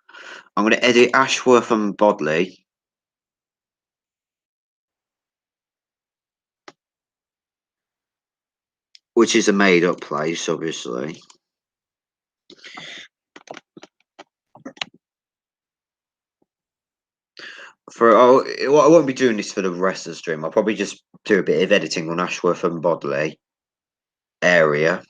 I'm going to edit Ashworth and Bodley. Which is a made up place, obviously. I won't be doing this for the rest of the stream. I'll probably just do a bit of editing on Ashworth and Bodley area.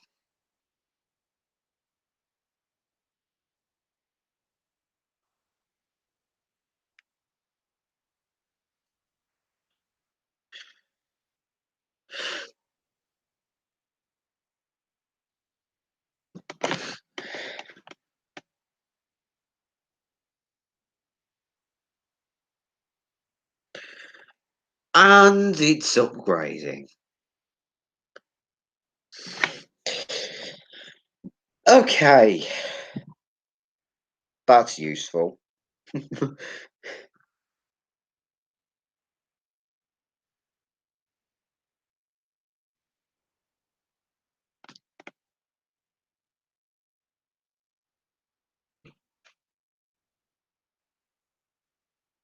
And it's upgrading. Okay. That's useful.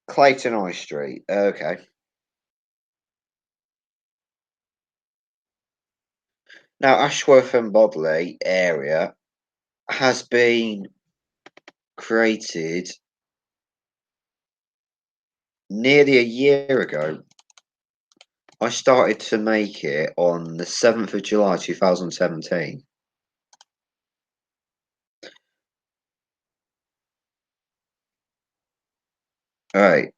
Clayton High Street. Okay. Now, Ashworth and Bodley area has been created nearly a year ago. I started to make it on the 7th of July 2017. Right.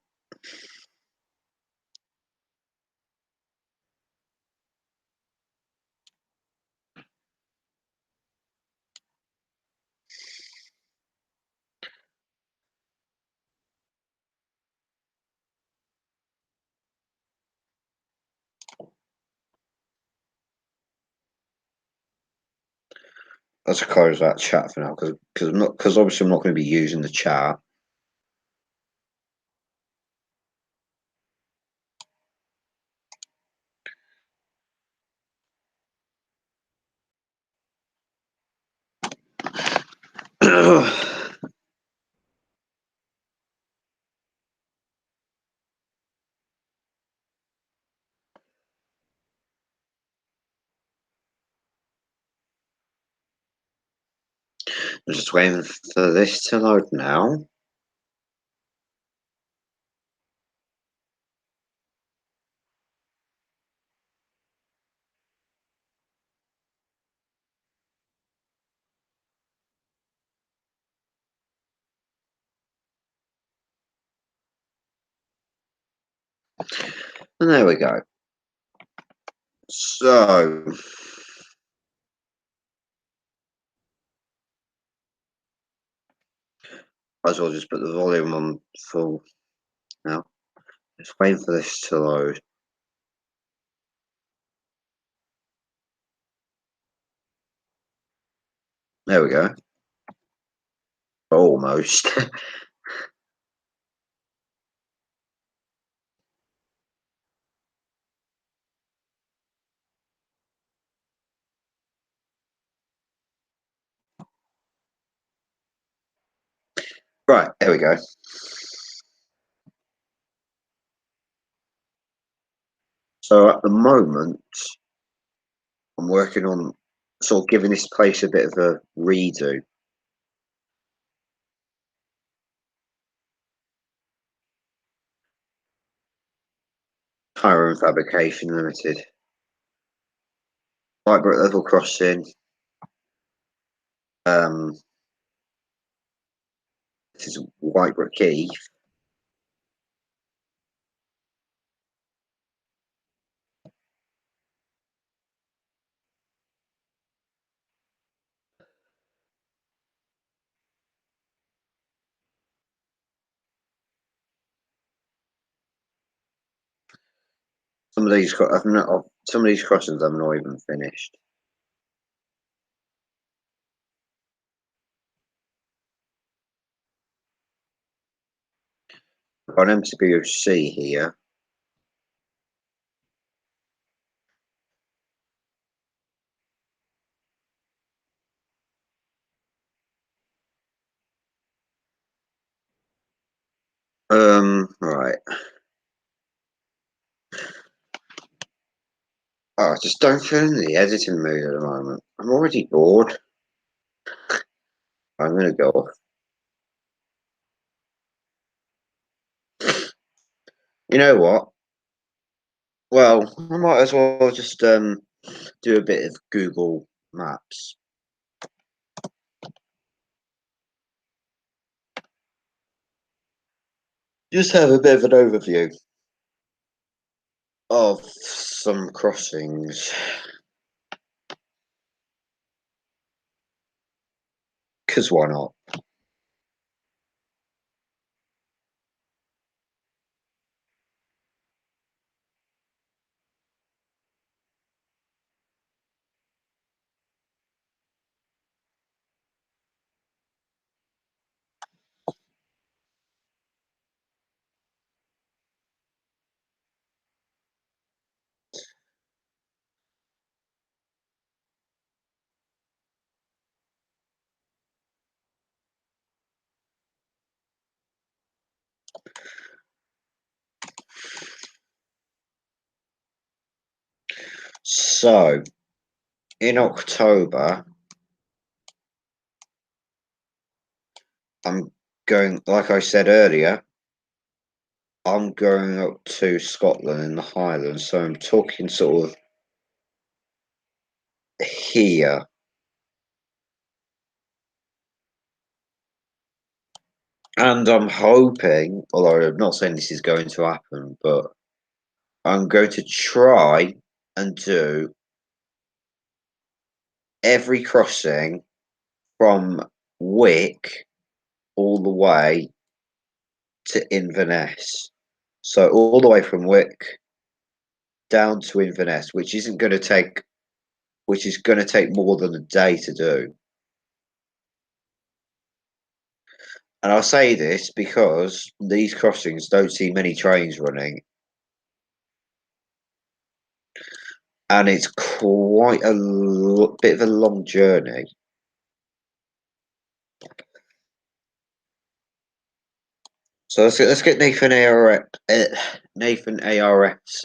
Let's close that chat for now because obviously I'm not going to be using the chat. I'm just waiting for this to load now. And there we go. So, might as well just put the volume on full now. Just waiting for this to load. There we go. Almost. Right, there we go. So at the moment, I'm working on sort of giving this place a bit of a redo. Tyrone Fabrication Limited. Whitebrook Level Crossing. This is Whitebrook Heath. Some of these, some of these crossings I've not even finished. I've got an MCBOC here. Right. Oh, I just don't feel in the editing mood at the moment. I'm already bored. I'm gonna go off. You know what? Well, I might as well just do a bit of Google Maps. Just have a bit of an overview of some crossings. Because why not? So in October, I'm going, like I said earlier, I'm going up to Scotland in the Highlands. So I'm talking sort of here. And I'm hoping, although I'm not saying this is going to happen, but I'm going to try and do every crossing from Wick all the way to Inverness. So all the way from Wick down to Inverness, which isn't going to take, which is going to take more than a day to do. And I'll say this because these crossings don't see many trains running, and it's quite a bit of a long journey. So let's get Nathan ARF's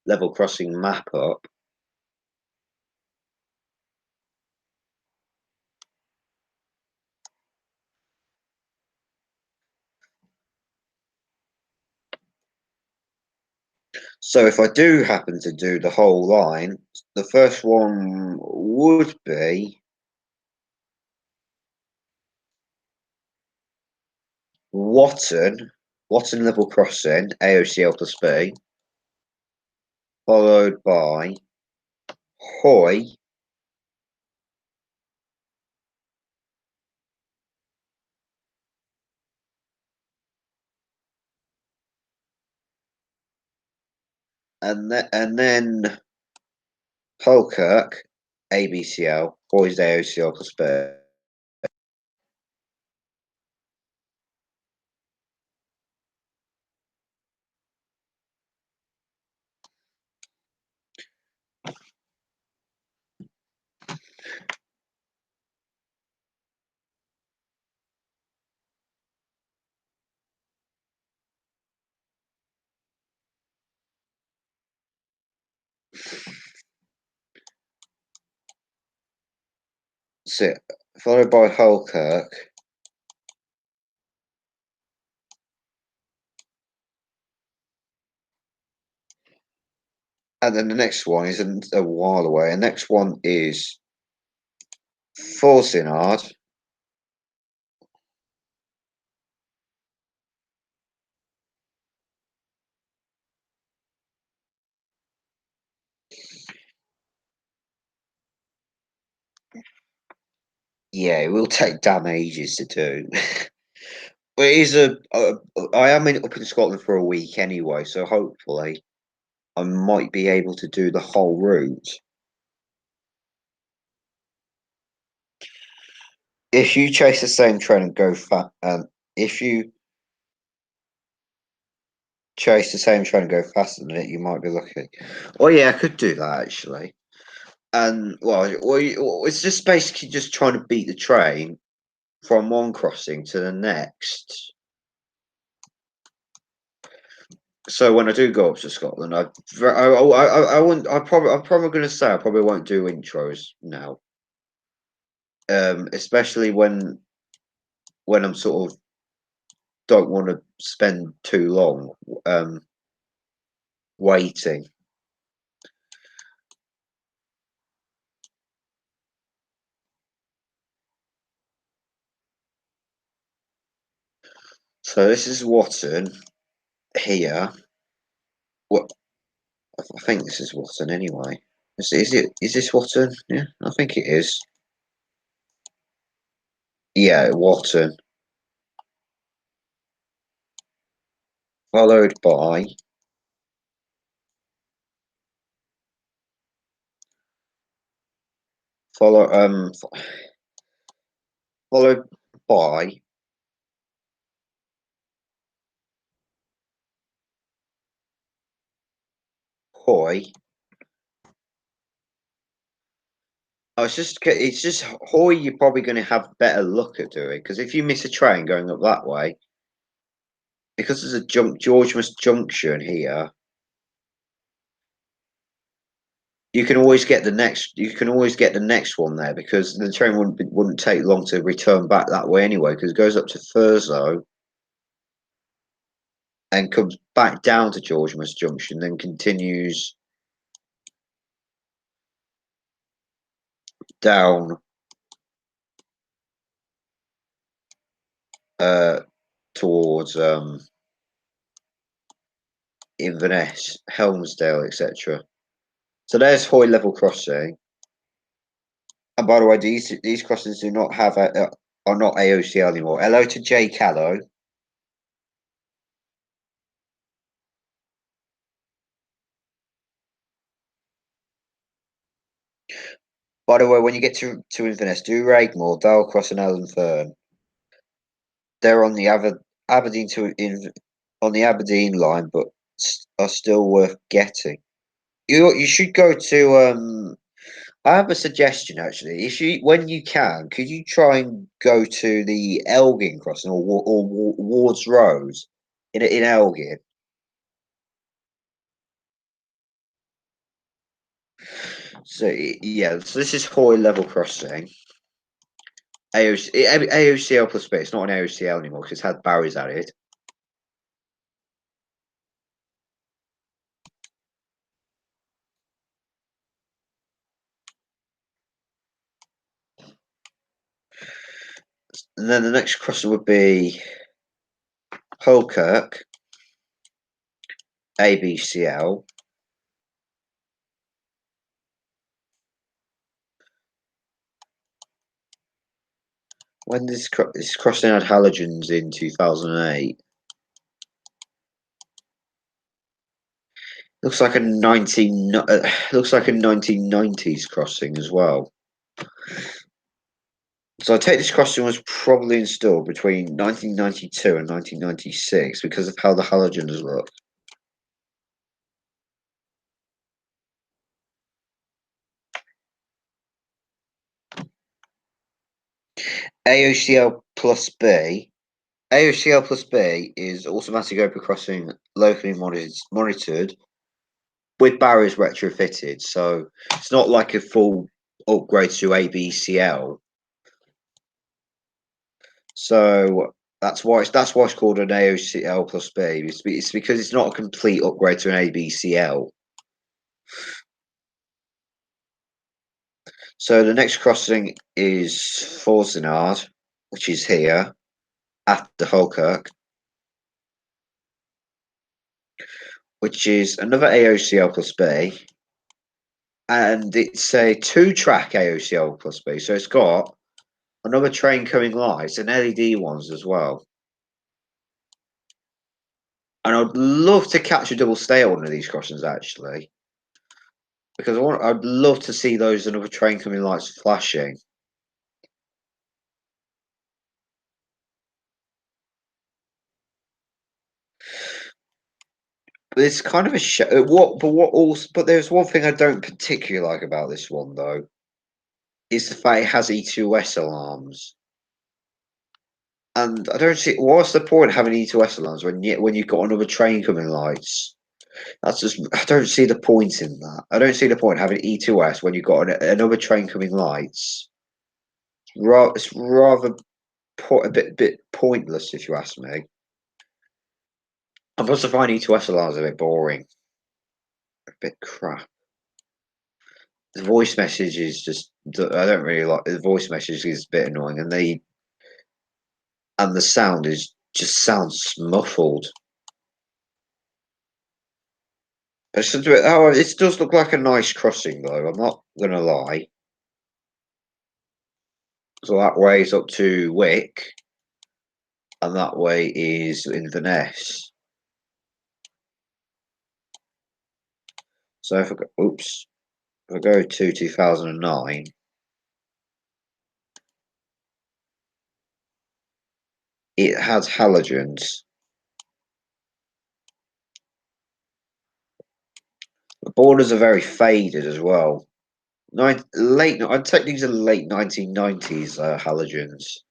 level crossing map up. So if I do happen to do the whole line, the first one would be Watton level crossing, AOCL plus B, followed by Hoy, and then Falkirk, ABCL, Hoy's AOCL plus B. So, followed by Falkirk, and then the next one isn't a while away. The next one is Forcinard, yeah, it will take damn ages to do. But it is I am up in Scotland for a week anyway, so hopefully I might be able to do the whole route. If you chase the same train and go fast, if you chase the same train and go faster than it, you might be lucky. Oh yeah, I could do that actually. And it's just basically just trying to beat the train from one crossing to the next. So when I do go up to Scotland, I won't. I'm probably going to say I probably won't do intros now. Especially when I'm sort of don't want to spend too long waiting. So this is Watton here. What I think this is Watton anyway. Is this Watton? Yeah, I think it is. Yeah, Watton. Followed by follow followed by Hoy. Oh, it's just Hoy. You're probably going to have better luck at doing because if you miss a train going up that way, because there's a Georgemas Junction here. you can always get the next. You can always get the next one there because the train wouldn't take long to return back that way anyway. Because it goes up to Thurso and comes back down to Georgemas Junction, then continues down towards Inverness, Helmsdale, etc. So there's Hoy Level Crossing. And by the way, these crossings do not have are not AOCL anymore. Hello to Jay Callow. By the way, when you get to Inverness, do Raigmore, Dalcross, and Allenfern. They're on the Aberdeen on the Aberdeen line, but are still worth getting. You should go to. I have a suggestion actually. If you when you can, could you try and go to the Elgin crossing or Ward's Road in Elgin? So yeah, so this is Hoy Level Crossing. AOCL plus B. It's not an AOCL anymore because it's had barriers added. And then the next crossing would be Holkirk, ABCL. When this crossing had halogens in 2008. Looks like a 1990s crossing as well. So I take this crossing was probably installed between 1992 and 1996 because of how the halogens look. AOCL plus B. AOCL plus B is automatic open crossing locally monitored with barriers retrofitted. So it's not like a full upgrade to ABCL. So that's why it's called an AOCL plus B. It's because it's not a complete upgrade to an ABCL. So the next crossing is Forzinard, which is here at the Holkirk, which is another AOCL plus B, and it's a two-track AOCL plus B. So it's got another train coming lights and LED ones as well. And I'd love to catch a double stay at one of these crossings actually, because I'd love to see those another train coming lights flashing. But it's kind of a but there's one thing I don't particularly like about this one though, is the fact it has E2S alarms. And I don't see what's the point of having E2S alarms when you've got another train coming lights. That's just I don't see the point in that. I don't see the point having E2S when you've got another train coming lights. It's rather a bit pointless if you ask me. I also find E2S alarms a bit boring, a bit crap. The voice message is just I don't really like the voice message is a bit annoying, and the sound is just sounds muffled. It does look like a nice crossing though. I'm not gonna lie. So that way is up to Wick, and that way is Inverness. So if I go to 2009, it has halogens. The borders are very faded as well. I'd take these are late 1990s halogens.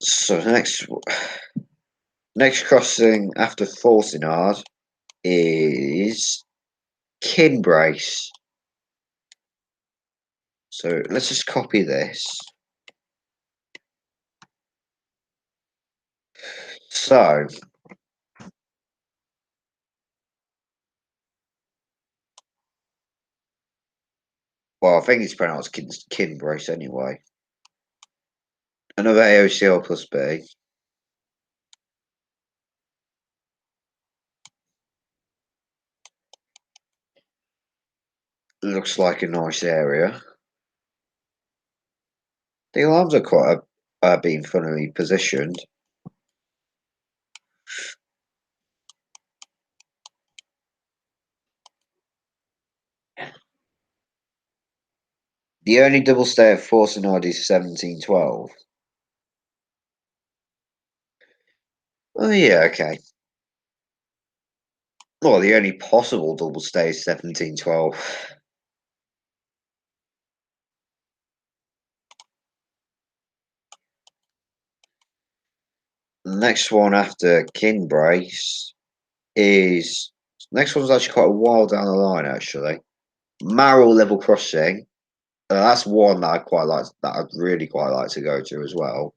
So Next crossing after Forcinard is Kinbrace. So let's just copy this. So well, I think it's pronounced Kinbrace anyway. Another AOCL plus B. Looks like a nice area. The alarms are quite being funnily positioned. The only double stay at Forcinard is 1712. Oh yeah, okay. Well, the only possible double stay is 1712. The next one after Kinbrace is next one's actually quite a while down the line actually. Marrow level crossing. That's one that I quite like. That I'd really quite like to go to as well.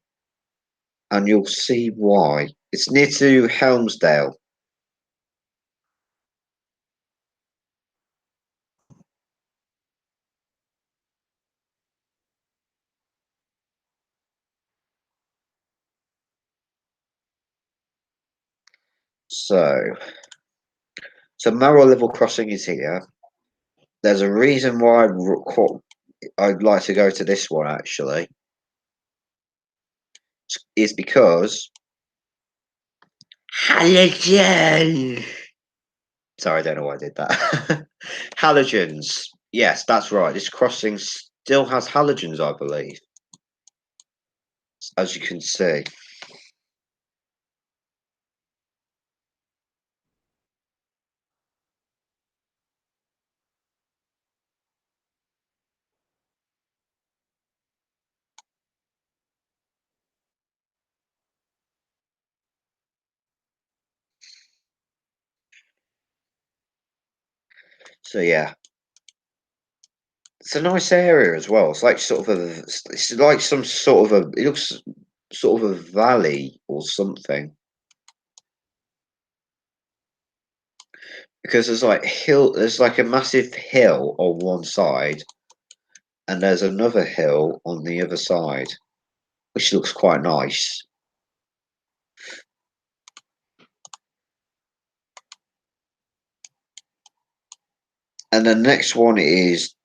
And you'll see why. It's near to Helmsdale. So, Marrow level crossing is here. There's a reason why I'd like to go to this one actually. Is because halogen. Sorry, I don't know why I did that. Halogens. Yes, that's right. This crossing still has halogens, I believe, as you can see. So yeah, it's a nice area as well. It's like sort of a, it's like some sort of a, it looks sort of a valley or something. Because there's like a massive hill on one side, and there's another hill on the other side, which looks quite nice. And the next one is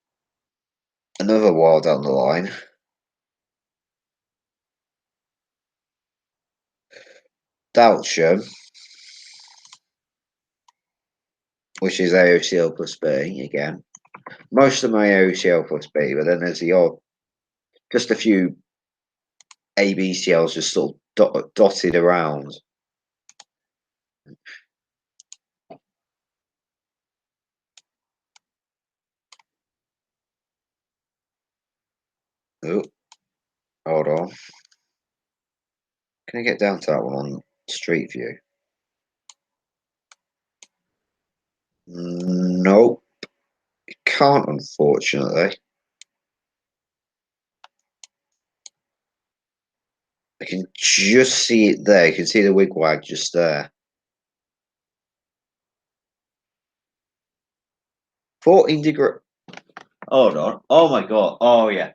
another while down the line. Dalsham, which is AOCL plus B again. Most of them are AOCL plus B, but then there's the odd, just a few ABCLs just sort of dotted around. Oh, hold on. Can I get down to that one on Street View? Nope, can't unfortunately. I can just see it there. You can see the wigwag just there. 14 degree. Hold on. Oh my god. Oh yeah.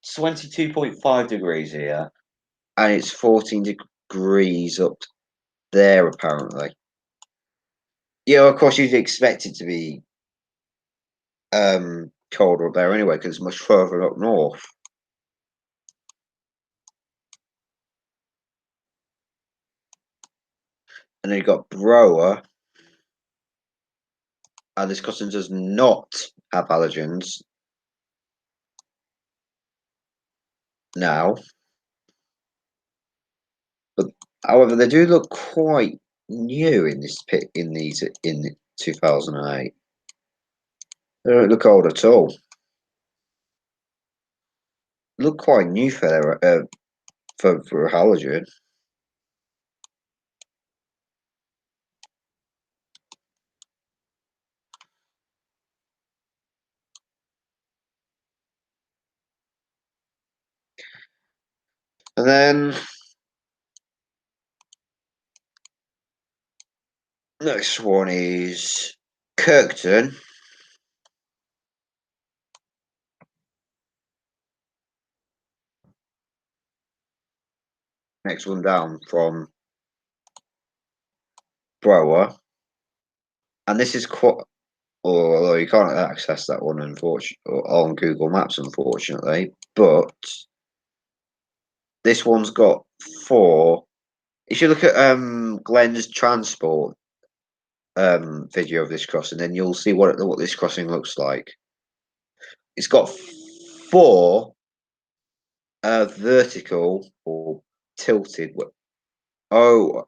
22.5 degrees here. And it's 14 degrees up there apparently. Yeah, of course you'd expect it to be colder up there anyway, because it's much further up north. And then you've got Brower. And this custom does not have halogens now. But however, they do look quite new in this pit in 2008. They don't look old at all. Look quite new for a halogen. And then next one is Kirkton. Next one down from Brower. And this is quite, although you can't access that one unfortunately on Google Maps, unfortunately. But this one's got 4. If you look at Glenn's transport video of this crossing, then you'll see what this crossing looks like. It's got 4 vertical or tilted. Oh,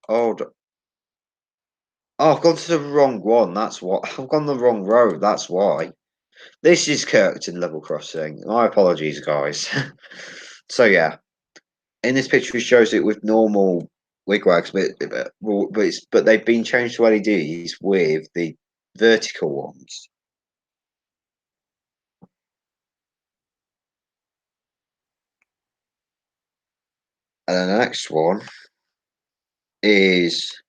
oh, oh! I've gone to the wrong one. That's what. I've gone the wrong road. That's why. This is Kirkton level crossing. My apologies, guys. So yeah, in this picture, it shows it with normal wigwags, but they've been changed to LEDs with the vertical ones. And then the next one is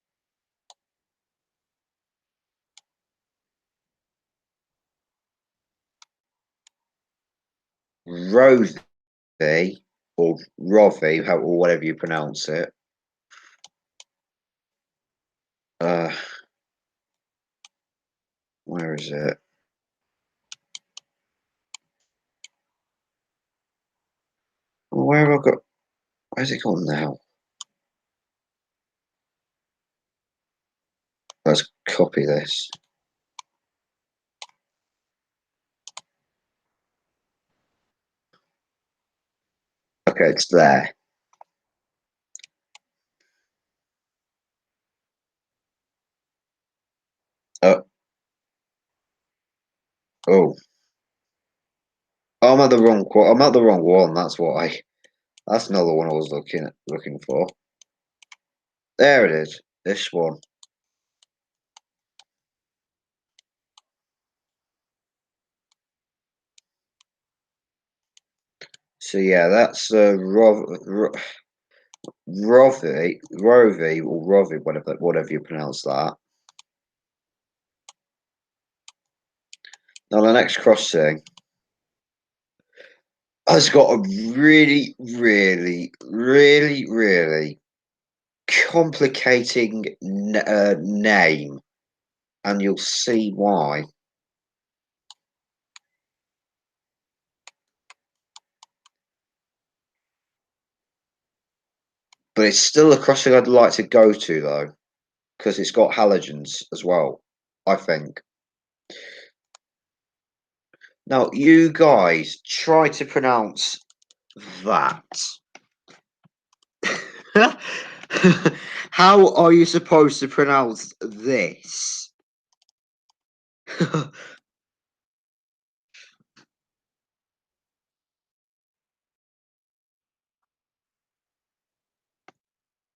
Rosie or Rovi, or whatever you pronounce it. Where is it? Where have I got? Where's it gone now? Let's copy this. Okay, it's there. Oh, oh. I'm at the wrong. I'm at the wrong one. That's why. That's another one I was looking for. There it is. This one. So yeah, that's Rovi, whatever you pronounce that. Now the next crossing has got a really, really, really, really complicating name, and you'll see why. But it's still a crossing I'd like to go to though, because it's got halogens as well, I think. Now, you guys try to pronounce that. How are you supposed to pronounce this?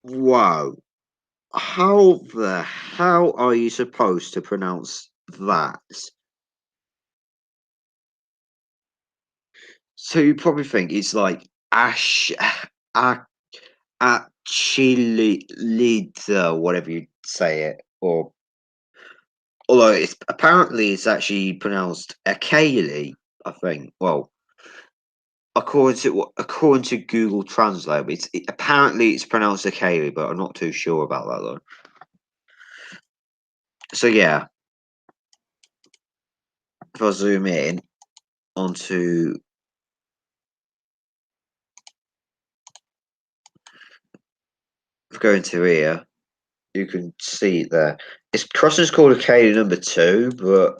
Wow. How the hell are you supposed to pronounce that? So you probably think it's like Ash Achillida, whatever you say it, or although it's apparently it's actually pronounced Achille, I think. Well, according to Google Translate, apparently it's pronounced Achille, but I'm not too sure about that though. So yeah, if I zoom in onto going to here, you can see it there. It's crossing's called Achille number 2, but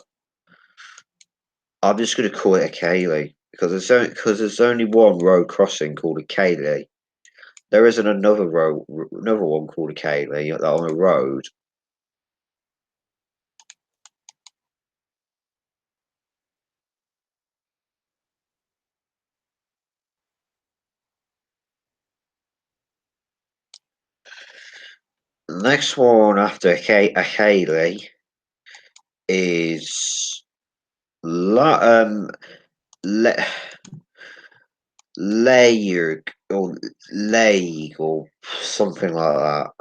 I'm just going to call it Achille because there's only one road crossing called Achille. There isn't another one called Achille on a road. The next one after Achille is Layerg or Lake or something like that.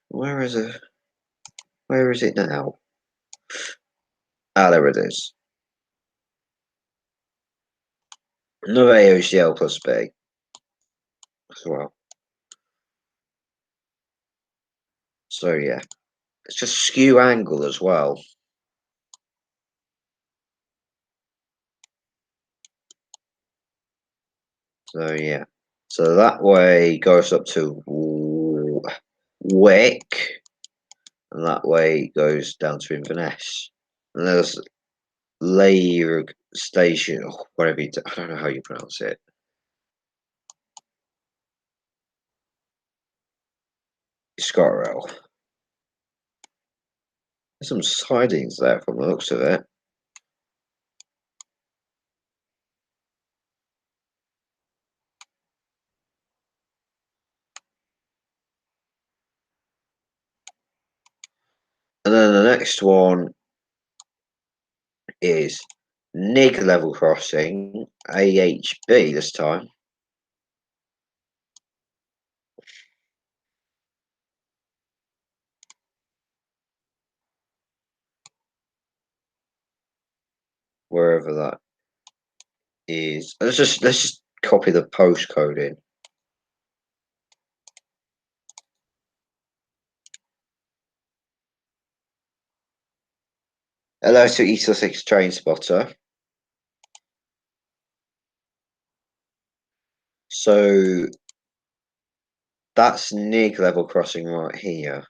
Where is it? Where is it now? Ah, there it is. Another AOCL plus B as well. So yeah, it's just skew angle as well. So yeah, so that way goes up to Wick, and that way goes down to Inverness. And there's Layerg Station, or whatever you I don't know how you pronounce it. ScotRail. There's some sidings there from the looks of it. And then the next one is Nig level crossing, AHB this time. Wherever that is. Let's just copy the postcode in. Hello to East Sussex Train Spotter. So that's Nig level crossing right here.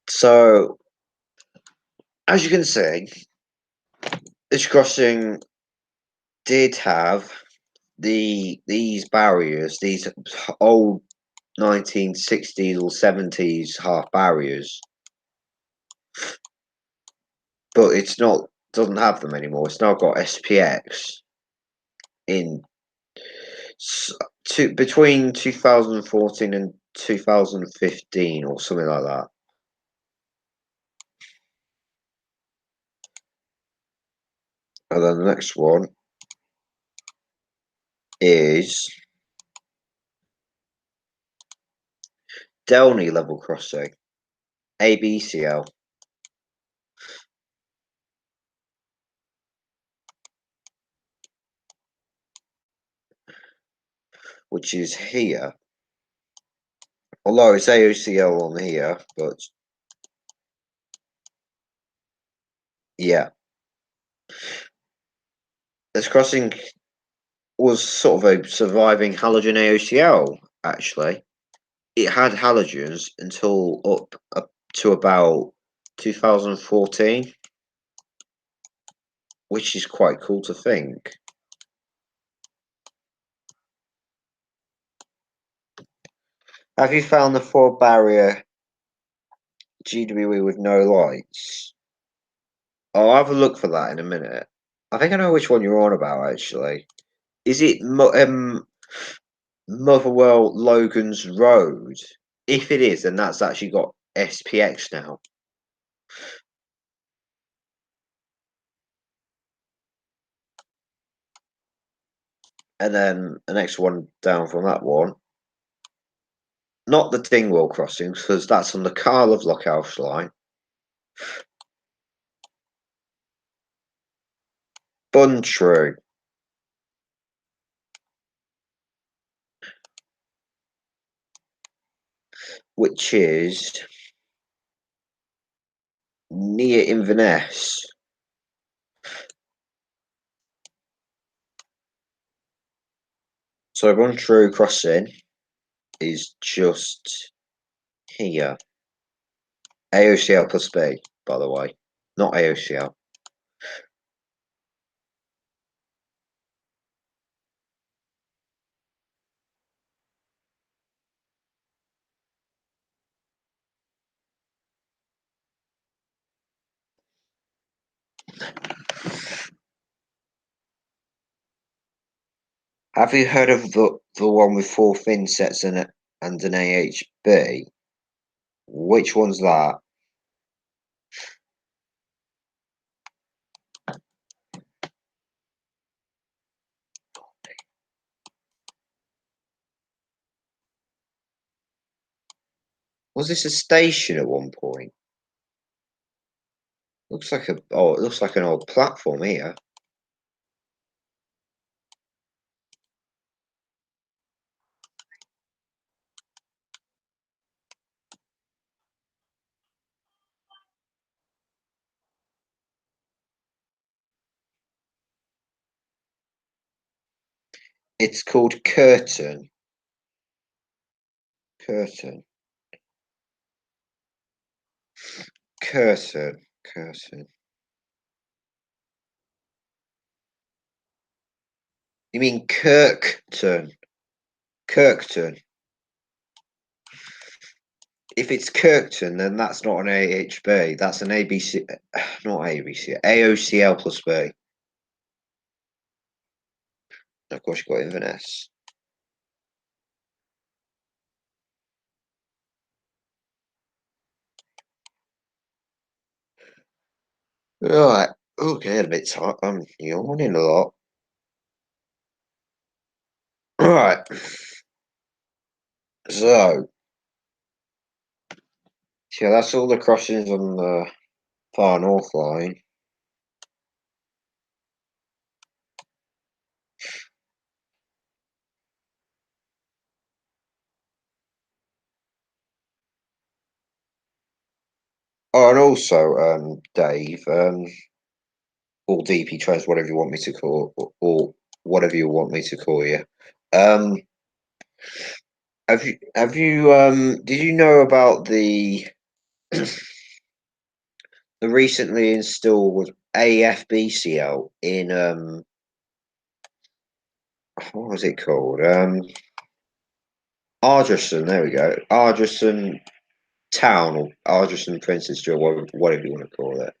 So as you can see, this crossing did have these barriers, these old 1960s or 70s half barriers, but it's not doesn't have them anymore. It's now got SPX in between 2014 and 2015 or something like that. And then the next one is Delney level crossing, ABCL, which is here. Although it's AOCL on here, but yeah. This crossing was sort of a surviving halogen AOCL, actually. It had halogens until up to about 2014, which is quite cool to think. Have you found the four barrier GWE with no lights? I'll have a look for that in a minute. I think I know which one you're on about, actually. Is it Motherwell Logan's Road? If it is, then that's actually got SPX now. And then the next one down from that one, not the Dingwall crossing, because that's on the Carl Lockhouse line. Buntrue, which is near Inverness. So Buntrue crossing is just here. AOCL plus B, by the way, not AOCL. Have you heard of the one with 4 fin sets and an AHB? Which one's that? Was this a station at one point? Looks like it looks like an old platform here. It's called Curtain. Curtain. Curtain. Curtain. You mean Kirkton? Kirkton. If it's Kirkton, then that's not an AHB. That's an ABC, not ABC, AOCL plus B. Of course, you've got Inverness. Right. Okay, a bit tight. I'm yawning a lot. Right. So, yeah, that's all the crossings on the far north line. Oh, and also, Dave, or DP Trans, whatever you want me to call, or whatever you want me to call you. Um, did you know about the the recently installed AFBCL in what was it called? Ardrossan, there we go. Ardrossan Town or Ardrossan Princess Drill, whatever you want to call it.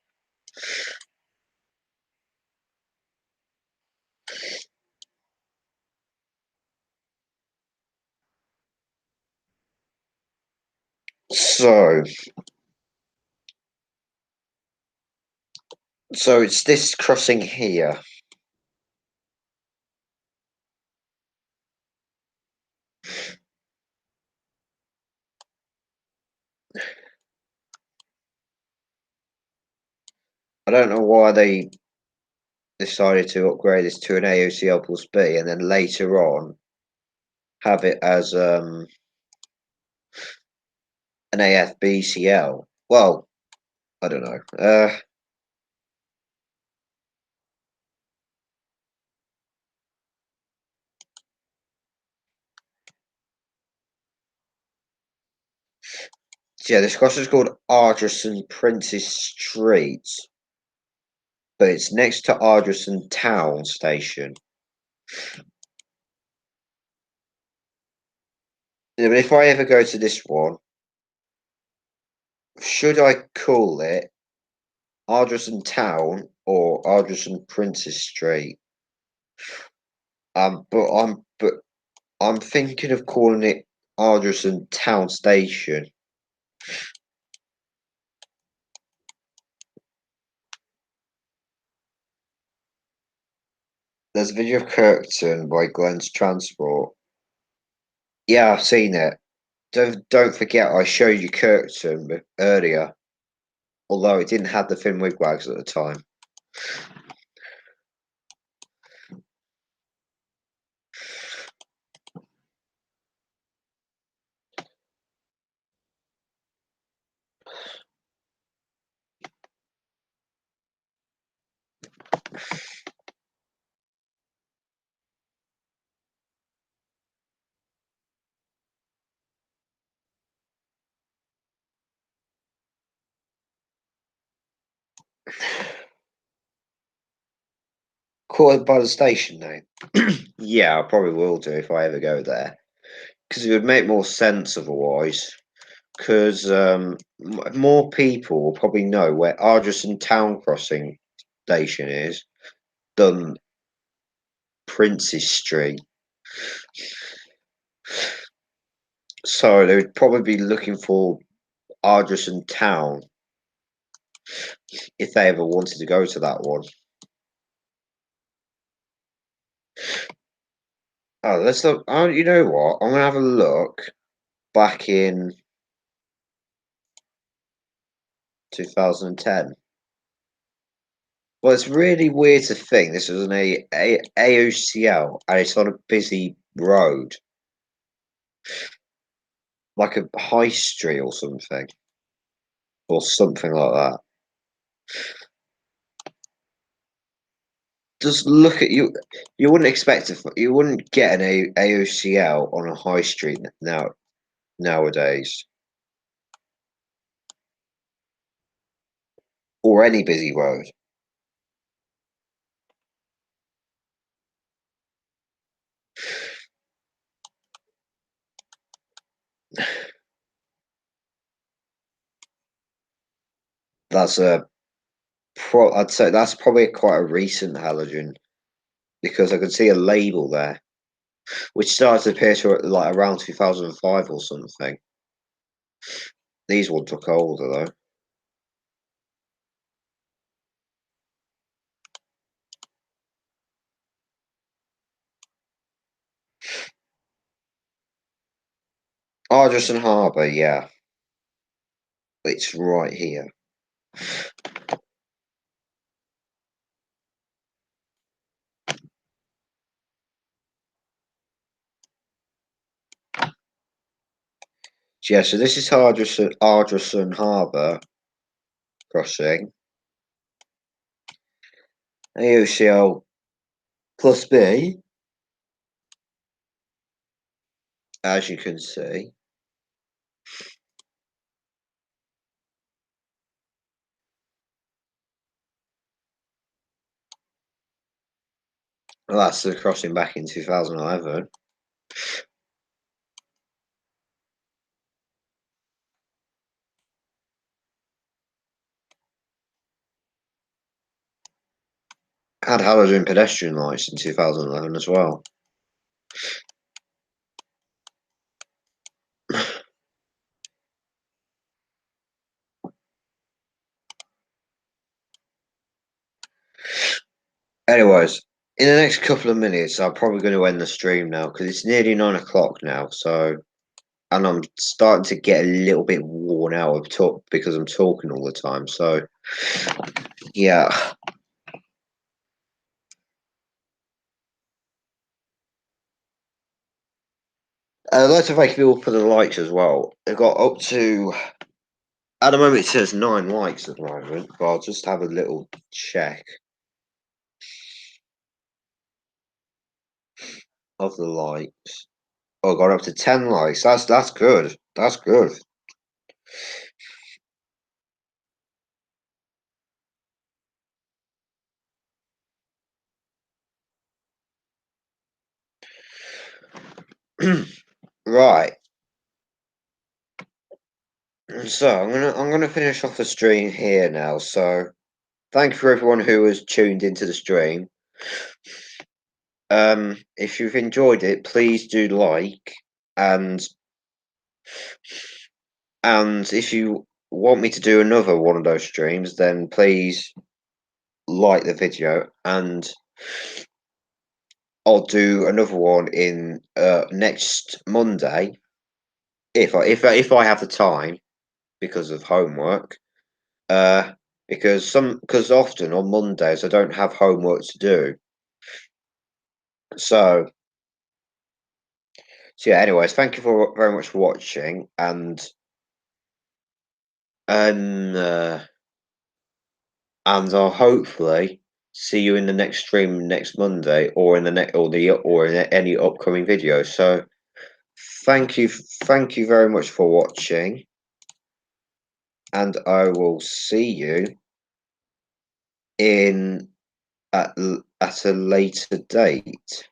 So, it's this crossing here. I don't know why they decided to upgrade this to an AOCL plus B and then later on have it as an AFBCL. Well, I don't know. So yeah, this crossing is called Ardrossan Princess Street, but it's next to Ardrossan Town Station. Yeah, but if I ever go to this one, should I call it Ardrossan Town or Ardrossan Princess Street? But I'm thinking of calling it Ardrossan Town Station. There's a video of Kirkton by Glenn's Transport. Yeah, I've seen it. Don't forget I showed you Kirkton earlier, although it didn't have the thin wigwags at the time. Call it by the station name. Yeah, I probably will do if I ever go there, because it would make more sense otherwise. Because more people will probably know where Ardrossan Town Crossing station is, done Princes Street. So they would probably be looking for Ardrossan Town if they ever wanted to go to that one. Oh, let's look. Oh, you know what? I'm gonna have a look back in 2010. Well, it's really weird to think this was an AOCL and it's on a busy road, like a high street or something like that. Just look at you. You wouldn't expect it. You wouldn't get an AOCL on a high street nowadays, or any busy road. That's I'd say that's probably quite a recent halogen because I can see a label there, which started to appear to like around 2005 or something. These ones look older though. Ardrossan Harbour, yeah, it's right here. Yeah, so this is Ardrossan Harbour crossing. AOCL plus B, as you can see. Well, that's the crossing back in 2011. Had halogen pedestrian lights in 2011 as well. Anyways, in the next couple of minutes, I'm probably going to end the stream now because it's nearly 9 o'clock now. So, and I'm starting to get a little bit worn out of talk because I'm talking all the time. So, yeah. I'd like to thank people for the likes as well. It got up to, at the moment, it says 9 likes at the moment, but I'll just have a little check of the likes. Oh, got up to 10 likes. That's good. That's good. Right. So I'm gonna finish off the stream here now. So thank you for everyone who has tuned into the stream. If you've enjoyed it, please do like and if you want me to do another one of those streams, then please like the video and I'll do another one in next Monday if I have the time because of homework. Because often on Mondays I don't have homework to do. So yeah. Anyways, thank you very much for watching, and I'll hopefully see you in the next stream next Monday, or in the next or in any upcoming video. So thank you very much for watching, and I will see you in at a later date.